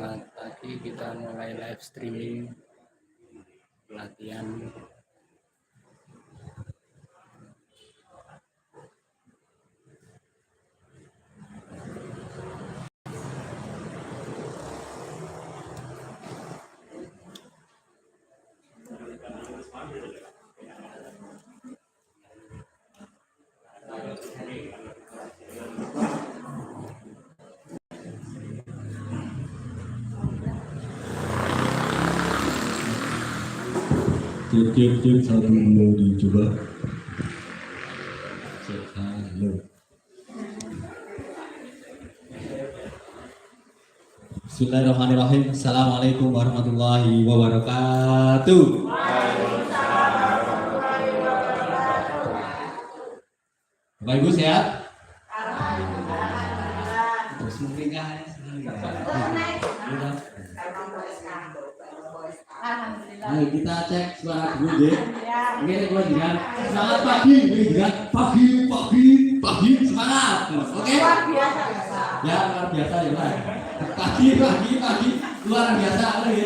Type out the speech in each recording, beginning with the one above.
Selamat pagi, kita mulai live streaming pelatihan. Cek satu dulu dicoba. Cek halo. Bismillahirrahmanirrahim. Assalamualaikum warahmatullahi wabarakatuh. Bapak Ibu sehat? Terus mungkin kan? Ayo kita cek suara dulu deh. Oke, kita dengan semangat pagi, dengan pagi semangat. Oke? Luar biasa. Ya, luar biasa ya, Pak. Pagi luar biasa lagi.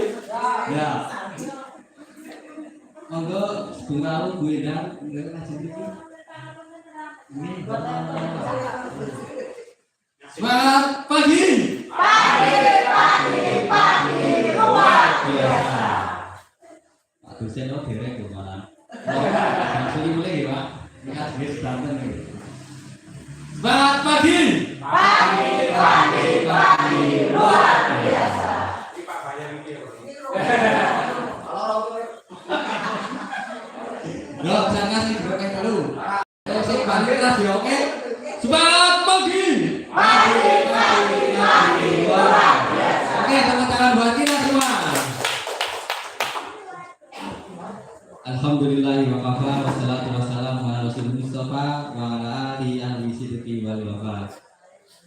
Ya. Monggo bunga lu Bu Endang, nggak kasih dikit. Ini semangat pagi. Luar biasa. Pak dosen lo derek kok malah. Langsung mulai ya, Pak. Ini habis banten nih. Semangat pagi. Pagi luar biasa. Ini Pak bayar ini. Yo, saya kasih berkah dulu. Saya balik lagi, oke? Semangat pagi. Pagi luar biasa. Oke, tepuk tangan buat kita semua. Alhamdulillahi wa kafa wassalatu wassalamu ala rasulil mustafa wa ala alihi sidqi wal wafa.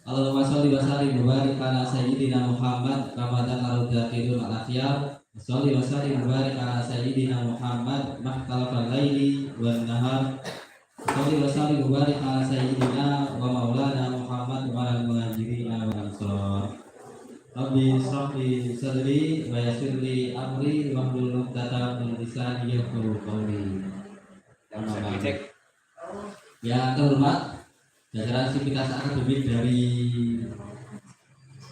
Allahumma sholli wa sallim wa barik ala sayyidina Muhammad Ramadan al-Dakhilul al-Akhyar. Sholli wa sallim wa barik ala sayyidina Muhammad mahtalafal laili wan nahar. Sholli wa sallim wa barik ala sayyidina wa maulana Muhammad wa ala muhajirin wal ansar. Rabbi shrah li sadri wa yassir li amri wahlul 'uqdatam min lisani yafqahu qawli. Ya terhormat jajaran Sivitas Akademik dari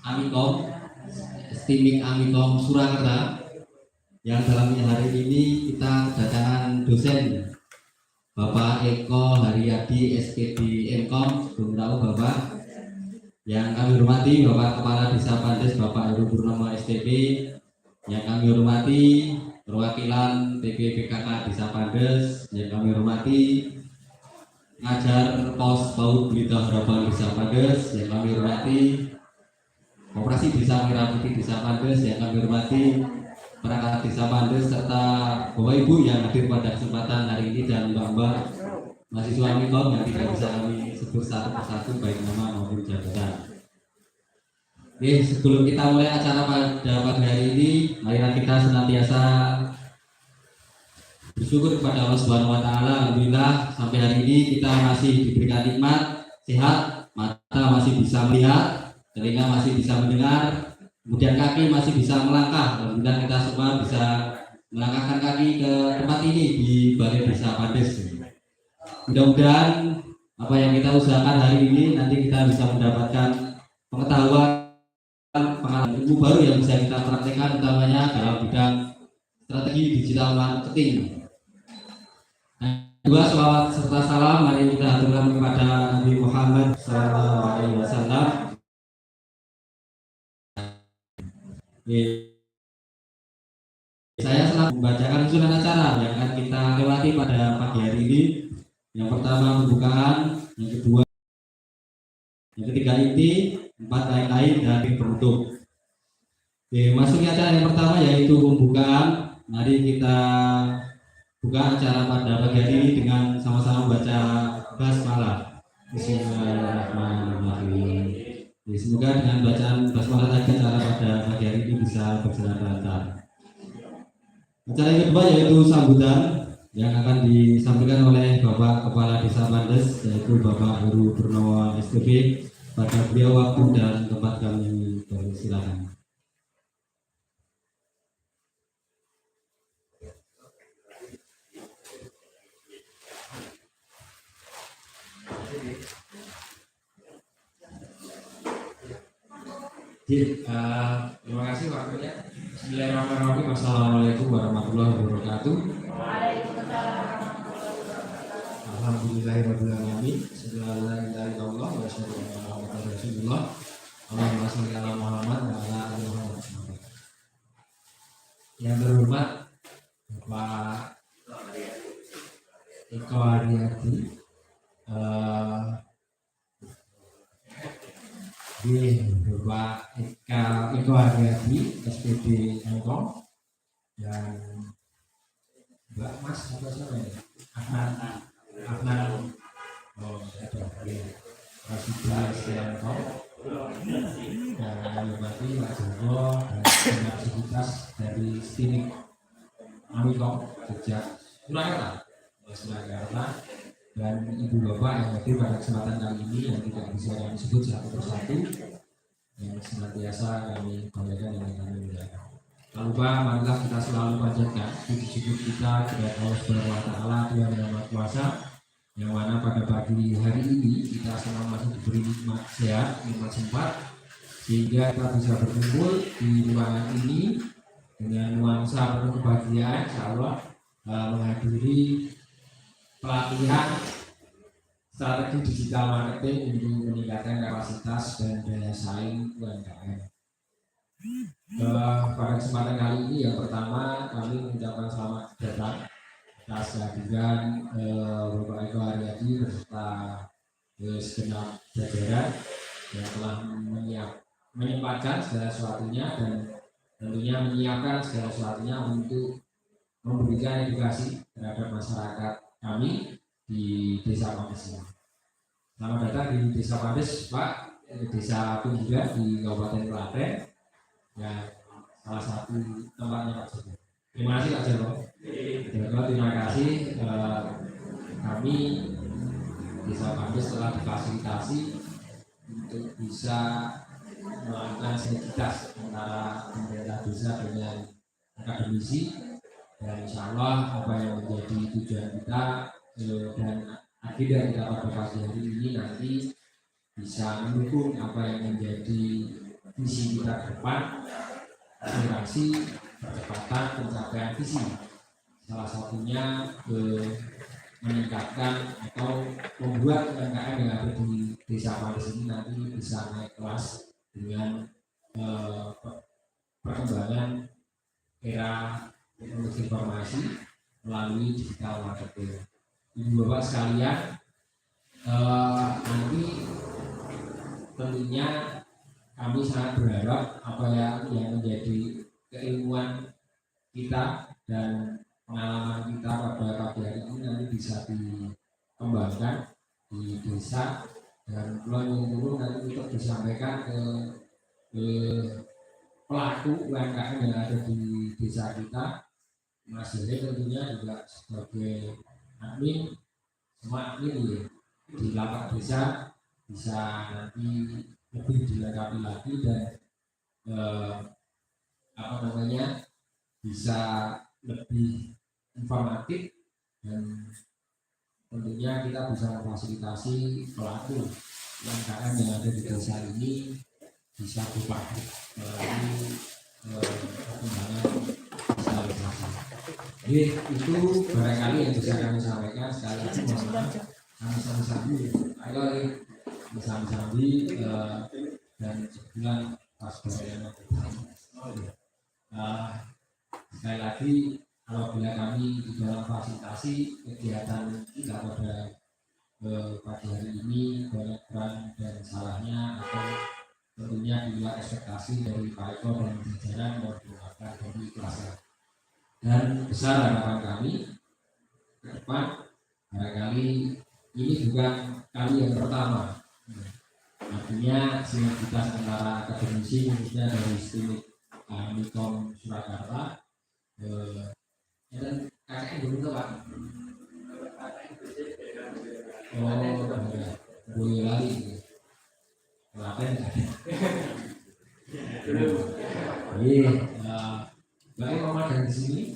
Amikom, Stimik Amikom Surakarta, yang dalam hari ini kita kedatangan dosen Bapak Eko Haryadi SPD Mkom. Belum tahu Bapak. Yang kami hormati Bapak Kepala Desa Pandes Bapak Heru Purnomo STP, yang kami hormati perwakilan TPPKK Desa Pandes, yang kami hormati ngajar pos PAUD Berita Harapan Desa Pandes, yang kami hormati Koperasi Desa Merah Putih Desa Pandes, yang kami hormati perangkat Desa Pandes, serta Bapak Ibu yang hadir pada kesempatan hari ini, dan Mbak-mbak mahasiswa Amikom yang tidak bisa kami sebut satu persatu baik nama maupun jabatan. Oke, sebelum kita mulai acara pada pagi hari ini, marilah kita senantiasa bersyukur kepada Allah Subhanahu wa taala. Alhamdulillah sampai hari ini kita masih diberikan nikmat, sehat, mata masih bisa melihat, telinga masih bisa mendengar, kemudian kaki masih bisa melangkah. Alhamdulillah kita semua bisa melangkahkan kaki ke tempat ini di Balai Desa Pandes. Mudah-mudahan apa yang kita usahakan hari ini nanti kita bisa mendapatkan pengetahuan, pengalaman ilmu baru yang bisa kita praktekkan, utamanya dalam bidang strategi digital marketing. Dua selawat serta salam mari kita haturkan kepada Nabi Muhammad SAW. Saya selalu membacakan usulan acara yang akan kita lewati pada pagi hari ini. Yang pertama pembukaan, yang kedua, yang ketiga inti, empat lain-lain, dan penutup. Oke, masuknya acara yang pertama yaitu pembukaan. Mari kita buka acara pada pagi hari ini dengan sama-sama baca basmalah. Bismillahirrahmanirrahim. Semoga dengan bacaan basmalah tadi acara pada pagi hari ini bisa berjalan lancar. Acara yang kedua yaitu sambutan yang akan disampaikan oleh Bapak Kepala Desa Pandes, yaitu Bapak Heru Purnomo STP. Pada beliau waktu dan tempat kami persilakan. Terima kasih waktunya. Bismillahirrahmanirrahim. Assalamualaikum warahmatullahi wabarakatuh. Alhamdulillahirabbil alamin. Sallallahu alaihi wa sallam. Allahumma shalli ala Muhammad wa ala ali Muhammad. Yang terhormat Bapak Eko Haryadi, Bapak Eko Haryadi, SPD Hongkong, dan Mbak Mas apa namanya? Afnan, oh ada ya, Presiden Hongkong, dan Bupati Pak Joko dan aktivitas dari Stinik Amikom sejak Surakarta, dan ibu bapak yang hadir pada kesempatan kali ini yang tidak bisa kami sebut satu persatu, yang senantiasa kami banggakan dan kami muliakan. Tak lupa marilah kita selalu panjatkan puji syukur kita kepada Allah Subhanahu wa Ta'ala, Tuhan yang Maha Kuasa, yang mana pada pagi hari ini kita semua masih diberi nikmat sehat, nikmat sempat, sehingga kita bisa berkumpul di ruangan ini dengan nuansa penuh kebahagiaan, insya Allah menghadiri pelatihan strategi digital marketing untuk meningkatkan kapasitas dan daya saing UMKM. Pada kesempatan kali ini yang pertama kami mengucapkan selamat datang atas kehadiran Bapak Eko Haryadi beserta segenap jajaran yang telah menyempatkan segala sesuatunya dan tentunya menyiapkan segala sesuatunya untuk memberikan edukasi terhadap masyarakat kami di Desa Pandes ini. Selamat datang di Desa Pandes, Pak, Desa Pinggiran di Kabupaten Klaten, yang salah satu tempatnya Pak Joko. Terima kasih Pak Joko. Terima kasih, kami Desa Pandes telah difasilitasi untuk bisa melakukan sinergitas antara pemerintah desa dengan akademisi, dan insya Allah apa yang menjadi tujuan kita dan agenda kita pada pagi hari ini nanti bisa mendukung apa yang menjadi visi kita ke depan, akselerasi percepatan pencapaian visi, salah satunya meningkatkan atau membuat UMKM yang ada di Desa Pandes ini nanti bisa naik kelas dengan perkembangan era teknologi informasi melalui digital marketing. Ibu bapak sekalian, nanti tentunya kami sangat berharap apa yang menjadi keilmuan kita dan pengalaman kita pada pagi hari ini nanti bisa dikembangkan di desa, dan turun nanti untuk disampaikan ke pelaku UMKM yang ada di desa kita. Mas Heri tentunya juga sebagai admin, semua admin di lapak desa bisa nanti lebih dilengkapi lagi dan bisa lebih informatif, dan tentunya kita bisa memfasilitasi pelaku UMKM yang ada di desa ini bisa berpacu melalui perkembangan digitalisasi. Jadi itu barangkali yang bisa kami sampaikan. Sekali lagi mohon maaf, kami sambil-sambil dan sebulan pas berjalan. Sekali lagi, apabila kami di dalam fasilitasi kegiatan kita pada pagi hari ini banyak peran dan salahnya atau tentunya di luar ekspektasi dari Pak Eko dan jajaran, mohon dimaafkan dari kelas. Dan besar harapan kami ke depan, barangkali ini bukan kali yang pertama. Artinya sinergitas antara akademisi khususnya dari Stinik Amikom Surakarta dan kakaknya belum tahu Pak. Boleh lari Klaten. Iya, baik Mama dari sini.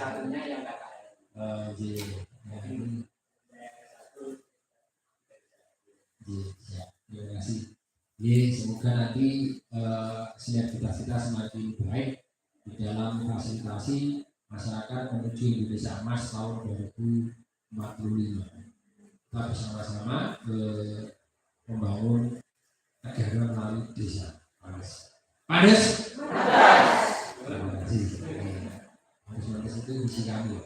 Satunya yang kakak. semoga nanti sinergitas kita semakin baik di dalam fasilitasi masyarakat menuju Indonesia Emas tahun 2045. Kita bersama-sama membangun negara melalui desa. Panas. Terima kasih. Panas itu visi kami.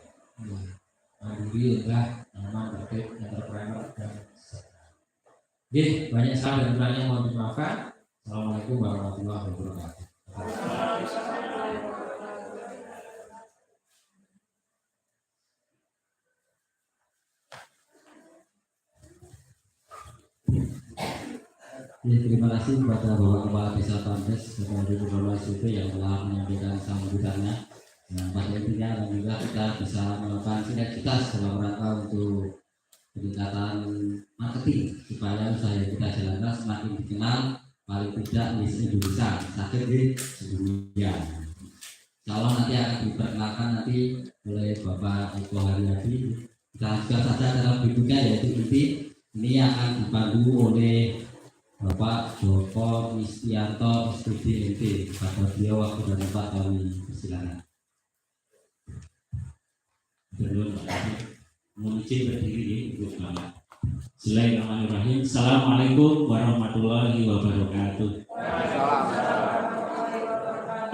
Mandiri adalah aman, tertib, entrepreneur dan sejahtera. Oke, banyak salah dan kurangnya mohon dimaafkan. Assalamualaikum warahmatullahi wabarakatuh. Ya, terima kasih kepada Bapak Kepala Desa Pandes dan Ibu Kepala SPP yang telah menyampaikan sambutannya. Nah, pada intinya alhamdulillah kita bisa melakukan sinergitas dalam rangka untuk peningkatan marketing supaya usaha yang kita jalankan semakin dikenal paling tidak di Indonesia, sakit di dunia. Insya nanti akan diperkenalkan nanti oleh Bapak Eko Haryadi. Kita juga saja dalam berikutnya yaitu ini akan dipandu oleh Bapak Joko Istianto SPDMT. Pada beliau waktu dan tempat kami persilakan. Mohon izin berdiri untuk Bapak. Bismillahirrahmanirrahim. Assalamualaikum warahmatullahi wabarakatuh.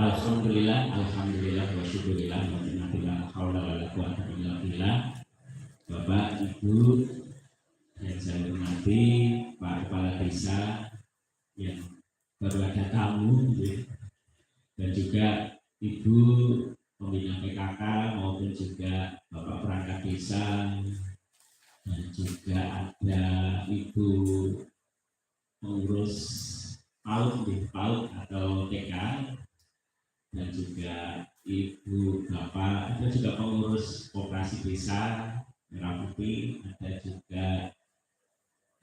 Alhamdulillah, alhamdulillah, wa syukurillah, wa ni'matillah, haula wala quwwata illa billah. Bapak, Ibu yang saya hormati, Pak Kepala Desa yang baru ada tamu, dan juga Ibu pembina PKK maupun juga Bapak perangkat desa, dan juga ada Ibu pengurus PAUD atau TK, dan juga Ibu Bapak, ada juga pengurus koperasi desa Merah Putih, ada juga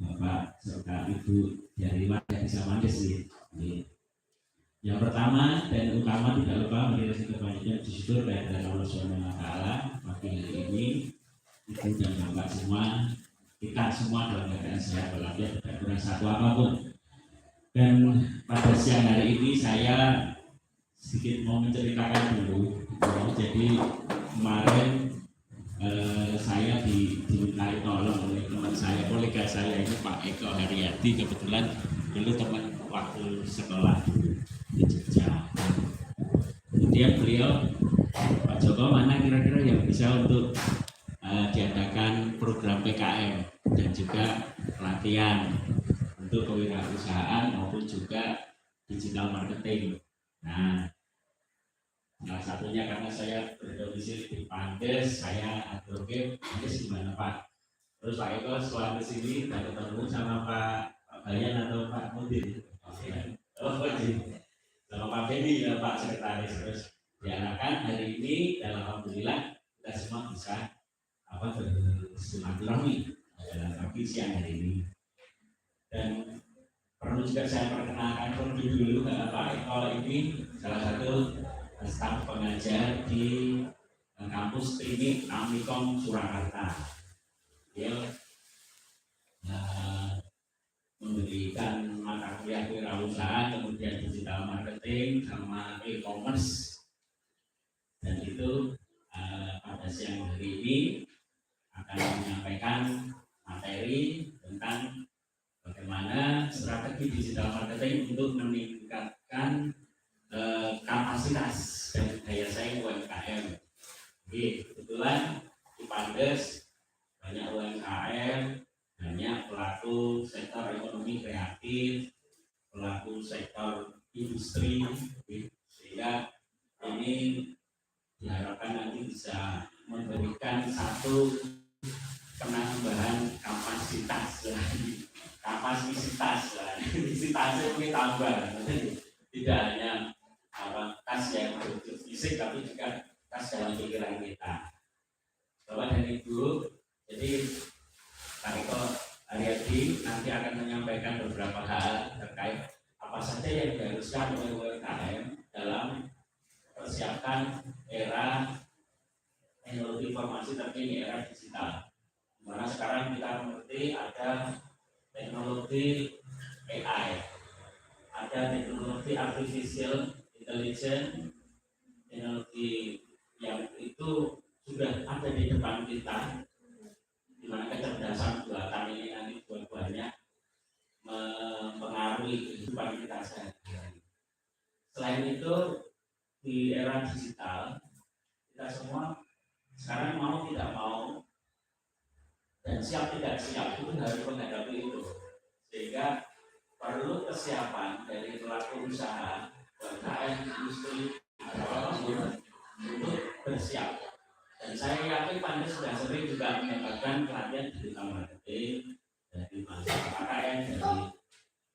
Bapak serta Ibu dari warga desa Pandes. Yang pertama dan utama tidak lupa mari kita kebanyakan bersyukur kepada Allah Subhanahu wa taala pagi hari ini Ibu dan Bapak semua, kita semua dalam keadaan sehat walafiat, tidak kurang satu apapun. Dan pada siang hari ini saya sedikit mau menceritakan dulu. Jadi kemarin saya dimintai tolong oleh teman saya, kolega saya ini Pak Eko Haryadi, kebetulan dulu teman waktu sekolah di Jogja. Kemudian beliau, Pak Joko, mana kira-kira yang bisa untuk diadakan program PKM dan juga pelatihan untuk kewirausahaan maupun juga digital marketing. Nah, salah satunya karena saya berdomisili di Pandes, saya advocate Pandes gimana Pak? Terus Pak Eko setelah ke sini dan ketemu sama Pak Bayan atau Pak Mudir. Sama Pak Benny dan Pak Sekretaris. Terus diarahkan hari ini dan alhamdulillah kita semua bisa bersilaturahmi dalam pagi siang hari ini. Dan perlu juga saya perkenalkan terlebih dulu Pak Eko ini salah satu staf pengajar di kampus Teknik Amikom Surakarta. Dia memberikan mata kuliah kewirausahaan, kemudian digital marketing sama e-commerce, dan itu pada siang hari ini akan menyampaikan materi tentang bagaimana strategi digital marketing untuk meningkatkan kapasitas dan daya saing UMKM. Jadi kebetulan di Pandes banyak UMKM, banyak pelaku sektor ekonomi kreatif, pelaku sektor industri, sehingga ini diharapkan nanti bisa memberikan satu penambahan kapasitas ini tambah, tidak hanya kas yang berwujud fisik tapi juga kas dalam pikiran kita. Bapak dan Ibu, jadi Pak Eko Haryadi nanti akan menyampaikan beberapa hal terkait apa saja yang diharuskan oleh UMKM dalam persiapkan era teknologi informasi terkini, era digital. Dimana sekarang kita mengerti ada teknologi AI ada teknologi artificial intelligence, teknologi yang itu sudah ada di depan kita, di mana kecerdasan buatan ini nanti buah-buahnya mempengaruhi kehidupan kita sehari-hari. Selain itu, di era digital, kita semua sekarang mau tidak mau dan siap tidak siap itu harus menghadapi itu, sehingga perlu kesiapan dari pelaku usaha, UMKM, industri, apapun untuk bersiap. Dan saya yakin Panda sudah sering juga mendapatkan pelatihan digital marketing dari mahasiswa KKN, dari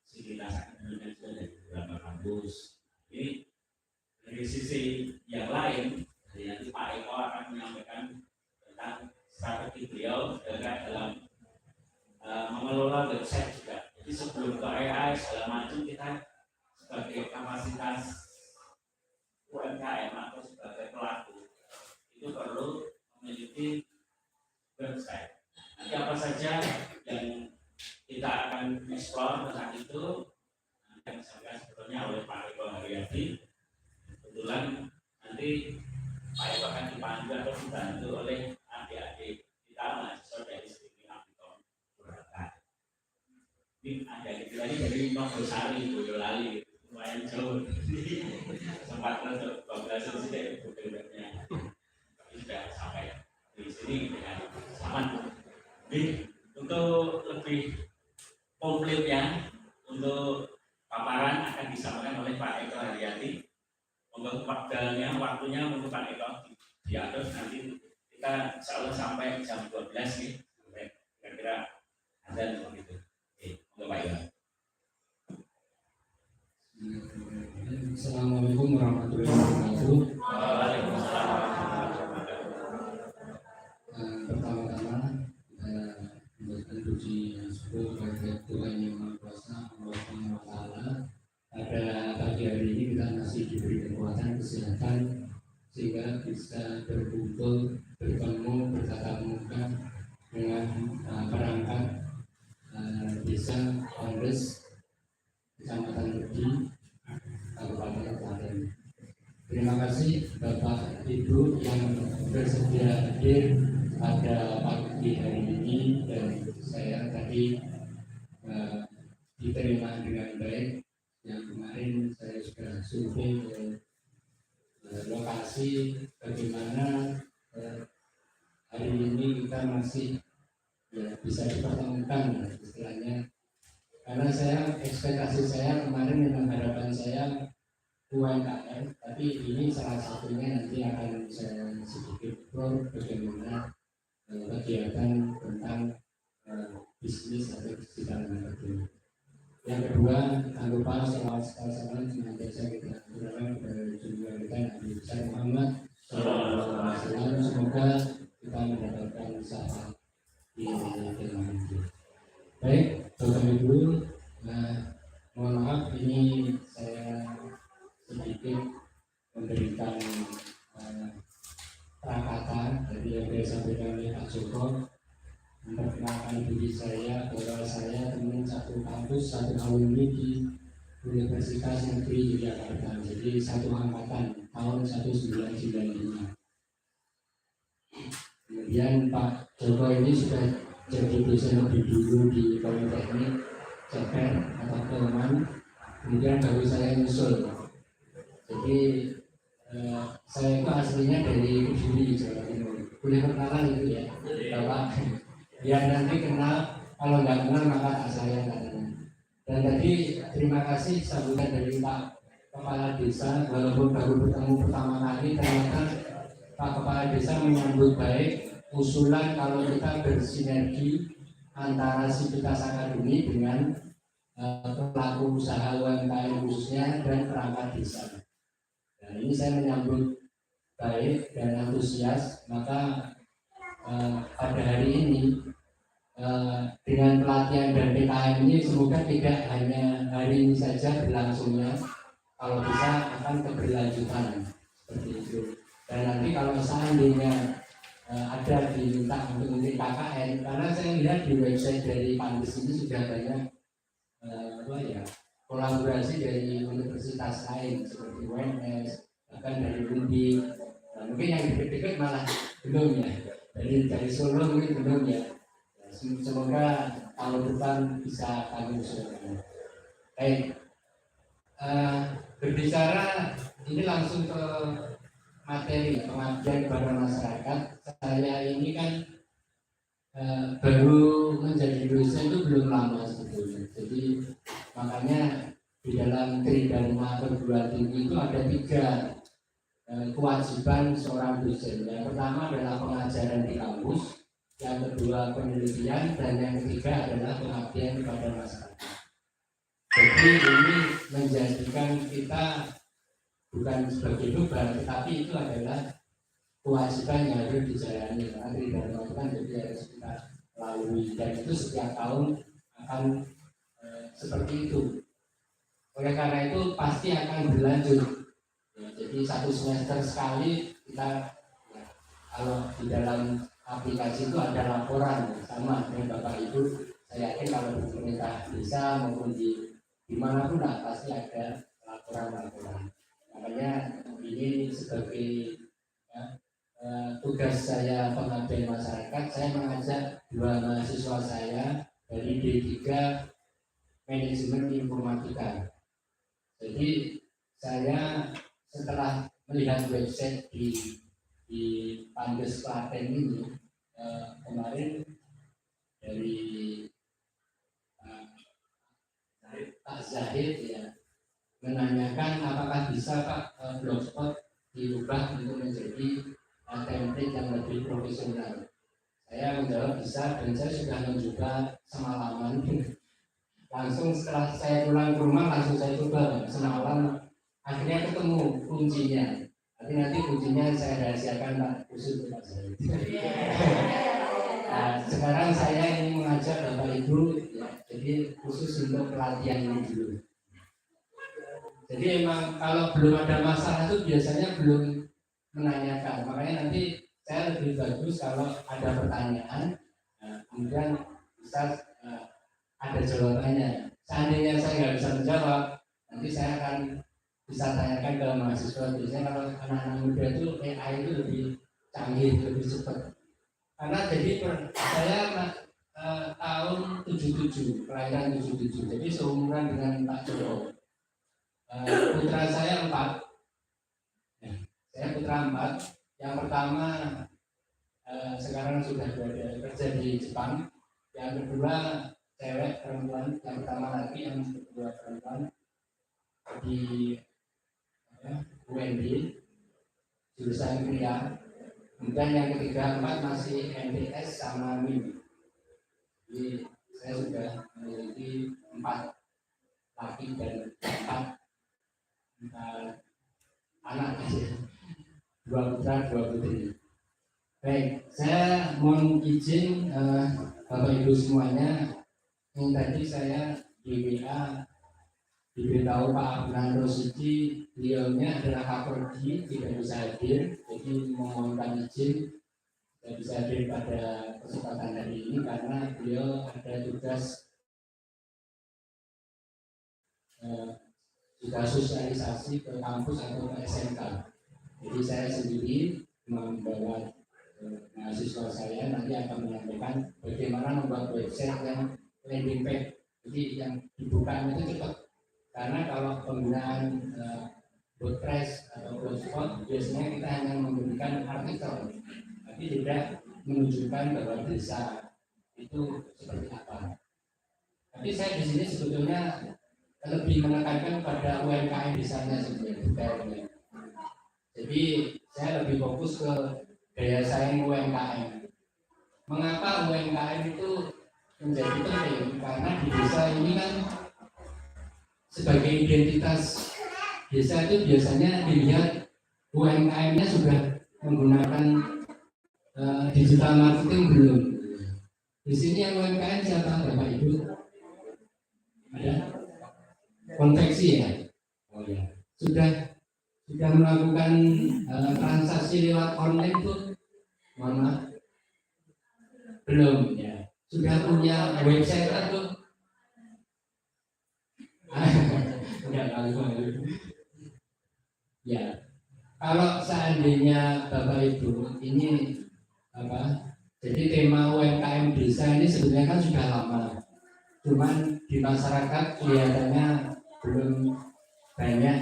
Sivitas Akademika juga dari beberapa kampus. Ini dari sisi yang lain, dari nanti Pak Eko akan menyampaikan tentang strategi beliau dalam mengelola website juga. Jadi sebelum ke AI segala macam, kita sebagai kapasitas UMKM atau sebagai pelaku itu perlu memiliki website. Nanti apa saja yang kita akan eksplor tentang itu yang disampaikan sebetulnya oleh Pak Eko Haryadi. Kebetulan nanti Pak Eko akan dipandu atau dibantu oleh adik-adik kita mahasiswa dari Streaming Amikom Purwakarta. Ini adik-adik lagi dari Nogosari, Boyolali, lumayan jauh. Sempat untuk pembelajaran sih buku-bukunya, tapi sudah sampai di sini dengan aman. Jadi untuk lebih komplitnya, untuk paparan akan disampaikan oleh Pak Eko Haryadi. Untuk waktunya untuk Pak Eko diatur nanti kita insya Allah sampai jam 12 nih, sampai kira-kira ada begitu. Oke, untuk Pak Eko. Assalamualaikum warahmatullahi wabarakatuh. Waalaikumsalam warahmatullahi wabarakatuh. Pertama-tama kita puji syukur kepada Tuhan Yang Maha Kuasa Allah Subhanahu wa Ta'ala. Pada pagi hari ini kita masih diberi kekuatan kesehatan sehingga bisa berkumpul, bertemu, bertatap muka dengan perangkat desa Kongres Kecamatan Budi, Kabupaten Klaten. Terima kasih Bapak Ibu yang bersedia hadir pada pagi hari ini, dan saya tadi diterima dengan baik. Yang kemarin saya sudah survei ke lokasi bagaimana hari ini kita masih bisa dipertemukan istilahnya, karena ekspektasi saya kemarin dengan harapan saya UMKM, tapi ini salah satunya nanti akan saya sedikit explore bagaimana kegiatan tentang bisnis atau digital marketing. Yang kedua, jangan lupa selawat salam senantiasa kita aturkan kepada junjungan kita Nabi besar Muhammad SAW. Semoga kita mendapatkan syafaat di dalam itu. Baik, Bapak Ibu, mohon maaf ini saya sedikit memberikan prakata dari yang disampaikan oleh Pak Joko. Memperkenalkan diri saya bahwa saya teman satu kampus, satu alumni di Universitas Negeri Yogyakarta, jadi satu angkatan tahun 1995. Kemudian Pak Joko ini sudah jadi dosen lebih dulu di Politeknik Ceper atau Kelman, kemudian baru saya nyusul. Jadi saya itu aslinya dari Kediri, Jawa Timur. Boleh perkenalan itu ya, Bapak? Ya nanti kenal, kalau nggak kenal maka tak sayang katanya. Dan tadi terima kasih sambutan dari Pak Kepala Desa, walaupun baru bertemu pertama kali, ternyata Pak Kepala Desa menyambut baik usulan kalau kita bersinergi antara Sivitas Akademi dengan pelaku usaha UMKM khususnya dan perangkat desa. Nah ini saya menyambut baik dan antusias, maka pada hari ini dengan pelatihan dan PKM ini semoga tidak hanya hari ini saja berlangsungnya, kalau bisa akan keberlanjutan seperti itu. Dan nanti kalau seandainya ada diminta untuk memberi KKN, karena saya lihat di website dari Pandes ini sudah banyak kolaborasi dari universitas lain seperti UNS, bahkan dari UNBI. Nah, mungkin yang dekat-dekat malah belum ya. Dari Solo mungkin belum ya. Semoga tahun depan bisa kami usulkan. Baik, berbicara ini langsung ke materi pengabdian kepada masyarakat. Saya ini kan baru menjadi dosen itu belum lama sebetulnya. Jadi makanya di dalam Tridharma perguruan tinggi itu ada 3 kewajiban seorang dosen. Yang pertama adalah pengajaran di kampus, yang kedua penelitian, dan yang ketiga adalah pengabdian kepada masyarakat. Jadi ini menjadikan kita bukan sebagai beban, tetapi itu adalah kewajiban yang harus dijalani. Karena Tridharma itu kan jadi harus kita lalui, dan itu setiap tahun akan seperti itu. Oleh karena itu pasti akan berlanjut. Ya, jadi 1 semester sekali kita kalau di dalam aplikasi itu ada laporan sama dengan Bapak Ibu. Saya yakin kalau di pemerintah desa maupun dimanapun lah pasti ada laporan-laporan. Makanya ini sebagai tugas saya pengabdian masyarakat, saya mengajak 2 mahasiswa saya dari D3 Manajemen Informatika. Jadi saya setelah melihat website di Pandes Klaten ini kemarin dari Pak Zahid ya menanyakan apakah bisa Pak blogspot diubah untuk menjadi template yang lebih profesional. Saya menjawab bisa, dan saya sudah mencoba semalaman. Langsung setelah saya pulang ke rumah langsung saya coba semalam, akhirnya ketemu kuncinya. Nanti kuncinya saya rahasiakan Pak, khusus untuk Pak Zahid. Nah, sekarang saya ingin mengajak Bapak Ibu ya, jadi khusus untuk pelatihan ini dulu. Jadi emang kalau belum ada masalah itu biasanya belum menanyakan, makanya nanti saya lebih bagus kalau ada pertanyaan, kemudian bisa ada jawabannya. Seandainya saya nggak bisa menjawab, nanti saya akan bisa tanyakan ke mahasiswa. Biasanya kalau anak-anak muda itu AI itu lebih canggih, lebih cepat. Karena jadi saya tahun 77, kelahiran 77, jadi seumuran dengan Pak Joko. Putra saya 4. Saya putra 4. Yang pertama sekarang sudah berada kerja di Jepang. Yang kedua cewek perempuan, yang pertama laki, yang kedua perempuan di UND jurusan Kriya. Kemudian yang ketiga 4 masih MTS sama MIM. Jadi saya sudah memiliki 4 laki dan 4 anak, 2 putra 2 putri. Baik, saya mohon izin Bapak Ibu semuanya, yang tadi saya di WA diberitahu Pak Abnando Suci, beliaunya adalah Kapolri, tidak bisa hadir, jadi memohonkan izin tidak bisa hadir pada kesempatan hari ini karena beliau ada tugas juga sosialisasi ke kampus atau ke SMK. Jadi saya sendiri membawa mahasiswa saya nanti akan menyampaikan bagaimana membuat website yang landing page. Jadi yang dibuka itu cepat. Karena kalau penggunaan WordPress atau Blogspot biasanya kita hanya memberikan artikel, tapi tidak menunjukkan bahwa desa itu seperti apa. Tapi saya di sini sebetulnya lebih menekankan pada UMKM desanya sebenarnya. Jadi saya lebih fokus ke daya saing UMKM. Mengapa UMKM itu menjadi penting? Karena di desa ini kan sebagai identitas desa itu biasanya dilihat UMKM-nya sudah menggunakan digital marketing belum. Di sini yang UMKM siapa Bapak Ibu? Ada? Konveksi ya? Oh ya. Sudah melakukan transaksi lewat online tuh? Mohon maaf. Belum ya. Sudah punya website atau Ya, kalau seandainya Bapak Ibu ini jadi tema UMKM desa ini sebenarnya kan sudah lama, cuman di masyarakat kelihatannya belum banyak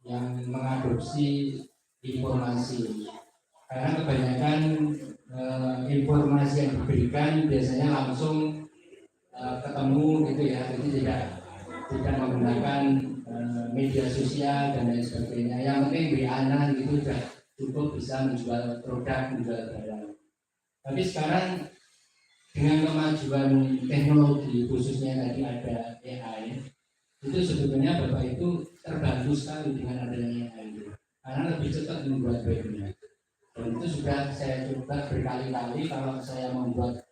yang mengadopsi informasi, karena kebanyakan informasi yang diberikan biasanya langsung ketemu gitu ya, jadi tidak menggunakan media sosial dan lain sebagainya. Yang penting WA-an gitu sudah cukup bisa menjual produk, menjual barang. Tapi sekarang dengan kemajuan teknologi, khususnya tadi ada AI, itu sebetulnya Bapak itu terbantu sekali dengan adanya AI itu, karena lebih cepat membuat webnya. Dan itu sudah saya coba berkali-kali. Kalau saya membuat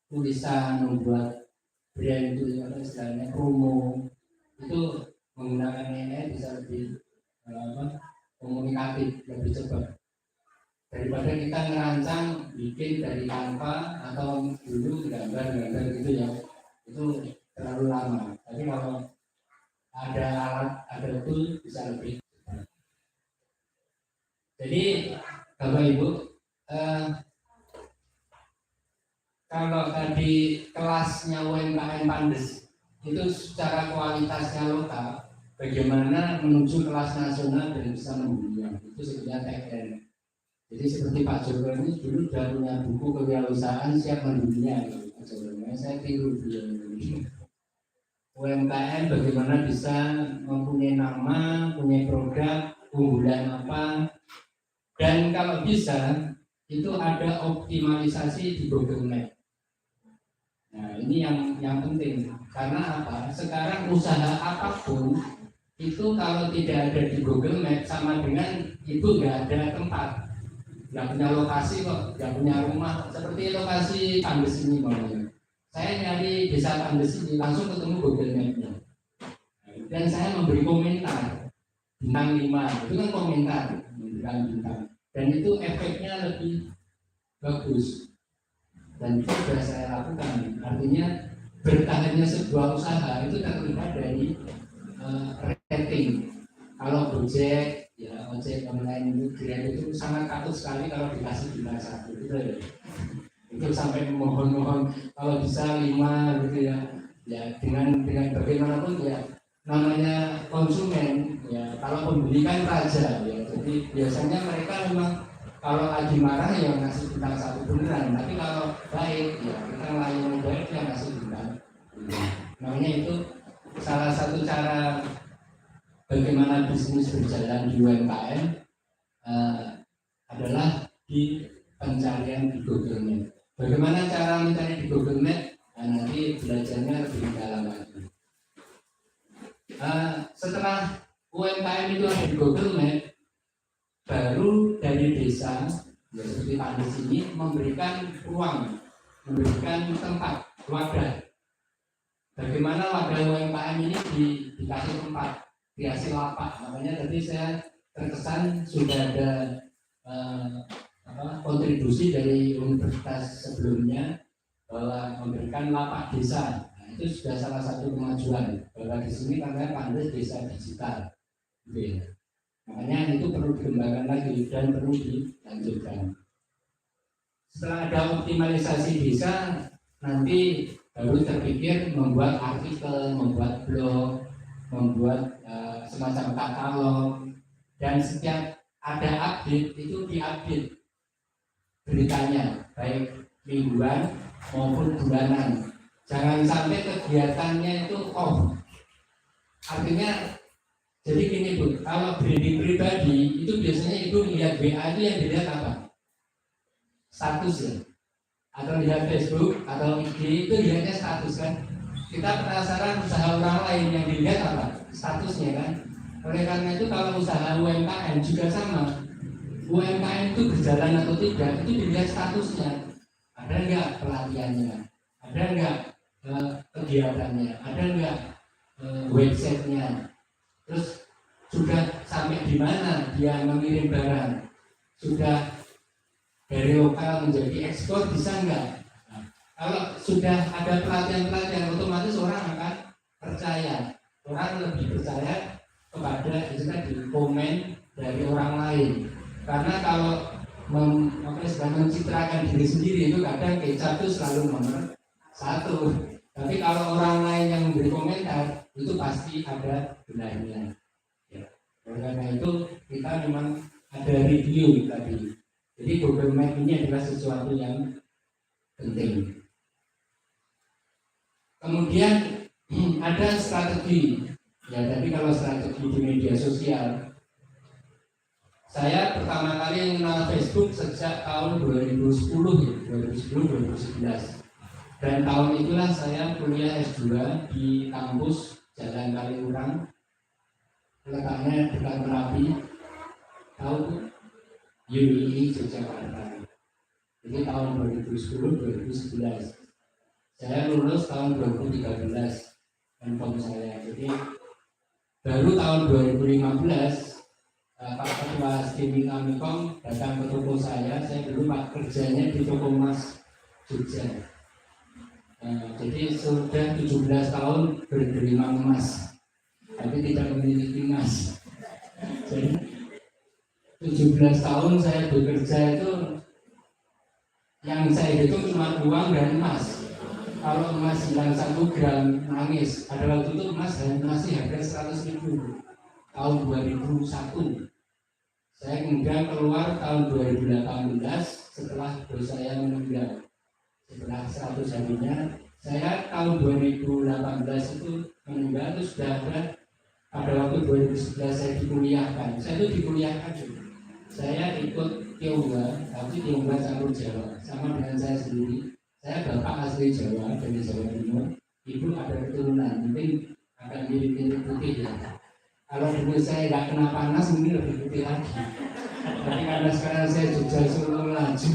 tulisan, membuat brand itu istilahnya promo, itu menggunakan AI bisa lebih komunikatif, lebih cepat daripada kita ngerancang bikin dari tanpa atau dulu gambar gitu ya, itu terlalu lama. Tapi kalau ada alat, ada tool, bisa lebih cepat. Jadi Bapak Ibu, kalau tadi kelasnya UMKM Pandes itu secara kualitasnya lokal, bagaimana menuju kelas nasional dan bisa mendunia, itu sebenarnya tagline. Jadi seperti Pak Joko ini dulu sudah punya buku kewirausahaan siap mendunia, Pak Joko. Saya tiru beliau ini. UMKM bagaimana bisa mempunyai nama, punya produk, unggulan apa, dan kalau bisa itu ada optimalisasi di Google Map. Nah ini yang penting, karena apa? Sekarang usaha apapun itu kalau tidak ada di Google Map sama dengan itu nggak ada tempat, nggak punya lokasi kok, nggak punya rumah. Seperti lokasi Pandes ini maunya, saya nyari desa Pandes ini langsung ketemu Google Map-nya, dan saya memberi komentar bintang 5, itu kan komentar memberikan bintang, dan itu efeknya lebih bagus, dan itu sudah saya lakukan. Artinya bertahannya sebuah usaha itu terlihat dari rating. Kalau Gojek, ya ojek online itu Grab itu sangat takut sekali kalau dikasih bintang 1 gitu ya. Itu sampai mohon kalau bisa 5 gitu ya. Ya dengan bagaimanapun ya namanya konsumen ya, kalau pembeli kan raja ya. Jadi biasanya mereka memang kalau lagi marah ya ngasih bintang 1 beneran, tapi kalau baik ya kita layan baik ya ngasih bintang. Namanya itu salah satu cara bagaimana bisnis berjalan di UMKM adalah di pencarian di Google Map. Bagaimana cara mencari di Google Map? Nah, nanti belajarnya lebih dalam lagi. Setelah UMKM itu ada di Google Map, baru dari desa ya seperti Pandes ini memberikan ruang, memberikan tempat, wadah. Bagaimana wadah UMKM ini dikasih tempat, dikasih lapak. Makanya tadi saya terkesan sudah ada kontribusi dari universitas sebelumnya bahwa memberikan lapak desa. Nah, itu sudah salah satu kemajuan bahwa di sini karena Pandes desa digital, gitu ya. Makanya itu perlu dikembangkan lagi dan perlu dilanjutkan. Setelah ada optimalisasi desa, nanti baru terpikir membuat artikel, membuat blog, membuat semacam katalog, dan setiap ada update itu diupdate beritanya baik mingguan maupun bulanan. Jangan sampai kegiatannya itu off. Artinya jadi gini Bu, kalau branding pribadi itu biasanya Ibu lihat WA itu yang dilihat apa? Status ya, atau lihat Facebook atau IG itu lihatnya status kan. Kita penasaran usaha orang lain yang dilihat apa? Statusnya kan. Oleh karena itu kalau usaha UMKM juga sama. UMKM itu berjalan atau tidak itu dilihat statusnya. Ada enggak pelatihannya? Ada enggak kegiatannya? Ada enggak websitenya? Terus sudah sampai di mana dia mengirim barang? Sudah dari lokal menjadi ekspor bisa enggak? Nah, kalau sudah ada pelatihan-pelatihan otomatis orang akan percaya. Orang lebih percaya kepada itu tadi komen dari orang lain. Karena kalau mencitrakan diri sendiri itu kadang kecap itu selalu nomor satu. Tapi kalau orang lain yang memberi komentar itu pasti ada benarnya. Ya. Karena itu kita memang ada review tadi. Jadi Google Map ini adalah sesuatu yang penting. Kemudian ada strategi. Ya, tapi kalau strategi di media sosial, saya pertama kali mengenal Facebook sejak tahun 2010-2011. Dan tahun itulah saya kuliah S2 di kampus Jalan Kaliurang, letaknya dekat Merapi, tahu UII Yogyakarta. Jadi tahun 2010-2011. Saya lulus tahun 2013 MPom saya. Jadi baru tahun 2015 Pak Ketua Streaming Amikom datang ke toko saya dulu Pak kerjanya di toko emas Jogja. Jadi sudah 17 tahun bergelimang emas, tapi tidak memiliki emas. Jadi 17 tahun saya bekerja itu yang saya hitung cuma uang dan emas. Kalau emas hilang 1 gram nangis. Ada waktu itu emas masih harga 100.000 tahun 2001. Saya kemudian keluar tahun 2018 setelah bos saya meninggal. Setelah 100 harinya, saya tahun 2018 itu meninggal, itu sudah ada. Pada waktu 2011 saya dikuliahkan. Saya itu dikuliahkan juga. Saya ikut Tionghoa, tapi Tionghoa campur Jawa, sama dengan saya sendiri. Saya bapak asli Jawa, dari Jawa Timur. Ibu ada keturunan, mungkin akan mirip-mirip putih ya. Kalau dulu saya nggak kena panas, mungkin lebih putih lagi. Tapi karena sekarang saya Jogja Solo laju,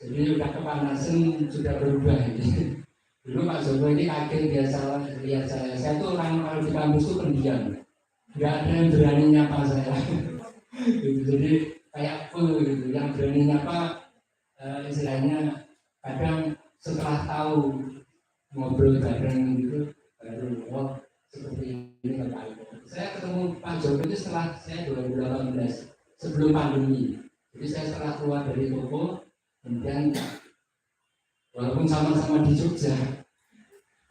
jadi udah kepanasan, sudah berubah ini. Dulu Pak Joko ini kaget dia salah lihat saya. Saya tuh orang kalau di kampus tuh pendiam, nggak ada yang berani nyapa saya. Gitu. Jadi kayak full gitu, yang berani nyapa istilahnya kadang setelah tahu ngobrol bareng gitu baru oh seperti ini Pak. Saya ketemu Pak Joko itu setelah saya 2018 sebelum pandemi. Jadi saya setelah keluar dari toko kemudian walaupun sama-sama di Jogja,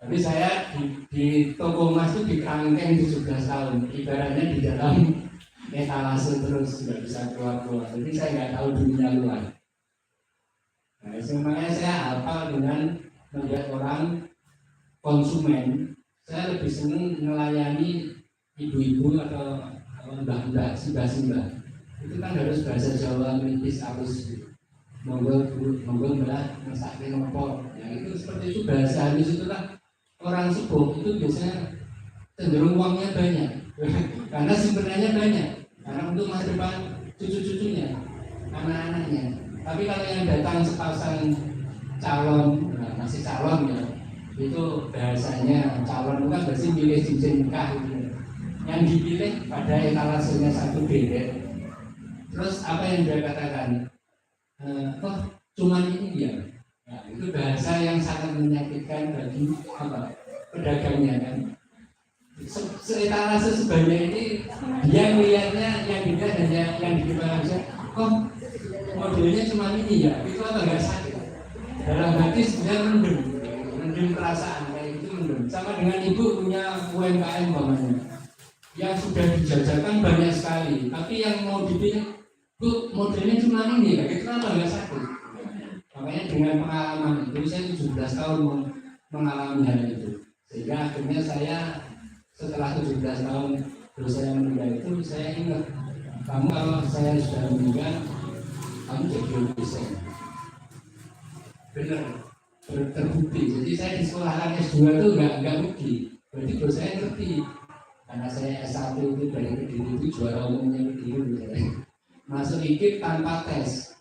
tapi saya di toko emas itu di kerangkeng 17 tahun, ibaratnya di dalam etalase terus nggak bisa keluar-keluar. Jadi saya nggak tahu dunia luar. Nah, sebenarnya saya hafal dengan melihat orang konsumen. Saya lebih senang melayani ibu-ibu atau mbah-mbah, simbah-simbah. Itu kan harus bahasa Jawa menitis halus. Monggo mbah masakin opor. Ya itu seperti itu bahasa halus itu kan orang sepuh itu biasanya cenderung uangnya banyak. Karena simpenannya banyak. Karena untuk masa depan cucu-cucunya, anak-anaknya. Tapi kalau yang datang sepasang calon, nah masih calon ya, itu bahasanya calon itu kan berarti milih cincin nikah gitu. Yang dipilih pada etalasenya satu beda. Terus apa yang dia katakan? Oh cuman ini ya. Nah, itu bahasa yang sangat menyakitkan bagi apa pedagangnya kan. Seetalase sebanyak ini dia melihatnya yang dilihat hanya yang di kepala saja. Kok modelnya cuma ini ya, itu apa nggak sakit? Dalam hati sebenarnya mendem perasaan kayak itu mendem. Sama dengan ibu punya UMKM namanya, yang sudah dijajakan banyak sekali, tapi yang mau dipilih, bu modelnya cuma ini ya, itu apa nggak sakit? Makanya dengan pengalaman itu saya 17 tahun mengalami hal itu, sehingga akhirnya saya setelah 17 tahun terus saya meninggal itu saya ingat, kamu kalau saya sudah meninggal kamu jadi dosen. Benar, terbukti. Jadi saya di sekolahan S2 itu nggak rugi. Berarti bos saya ngerti. Karena saya S1 itu dari Kediri itu juara umumnya Kediri. Masuk IKIP tanpa tes.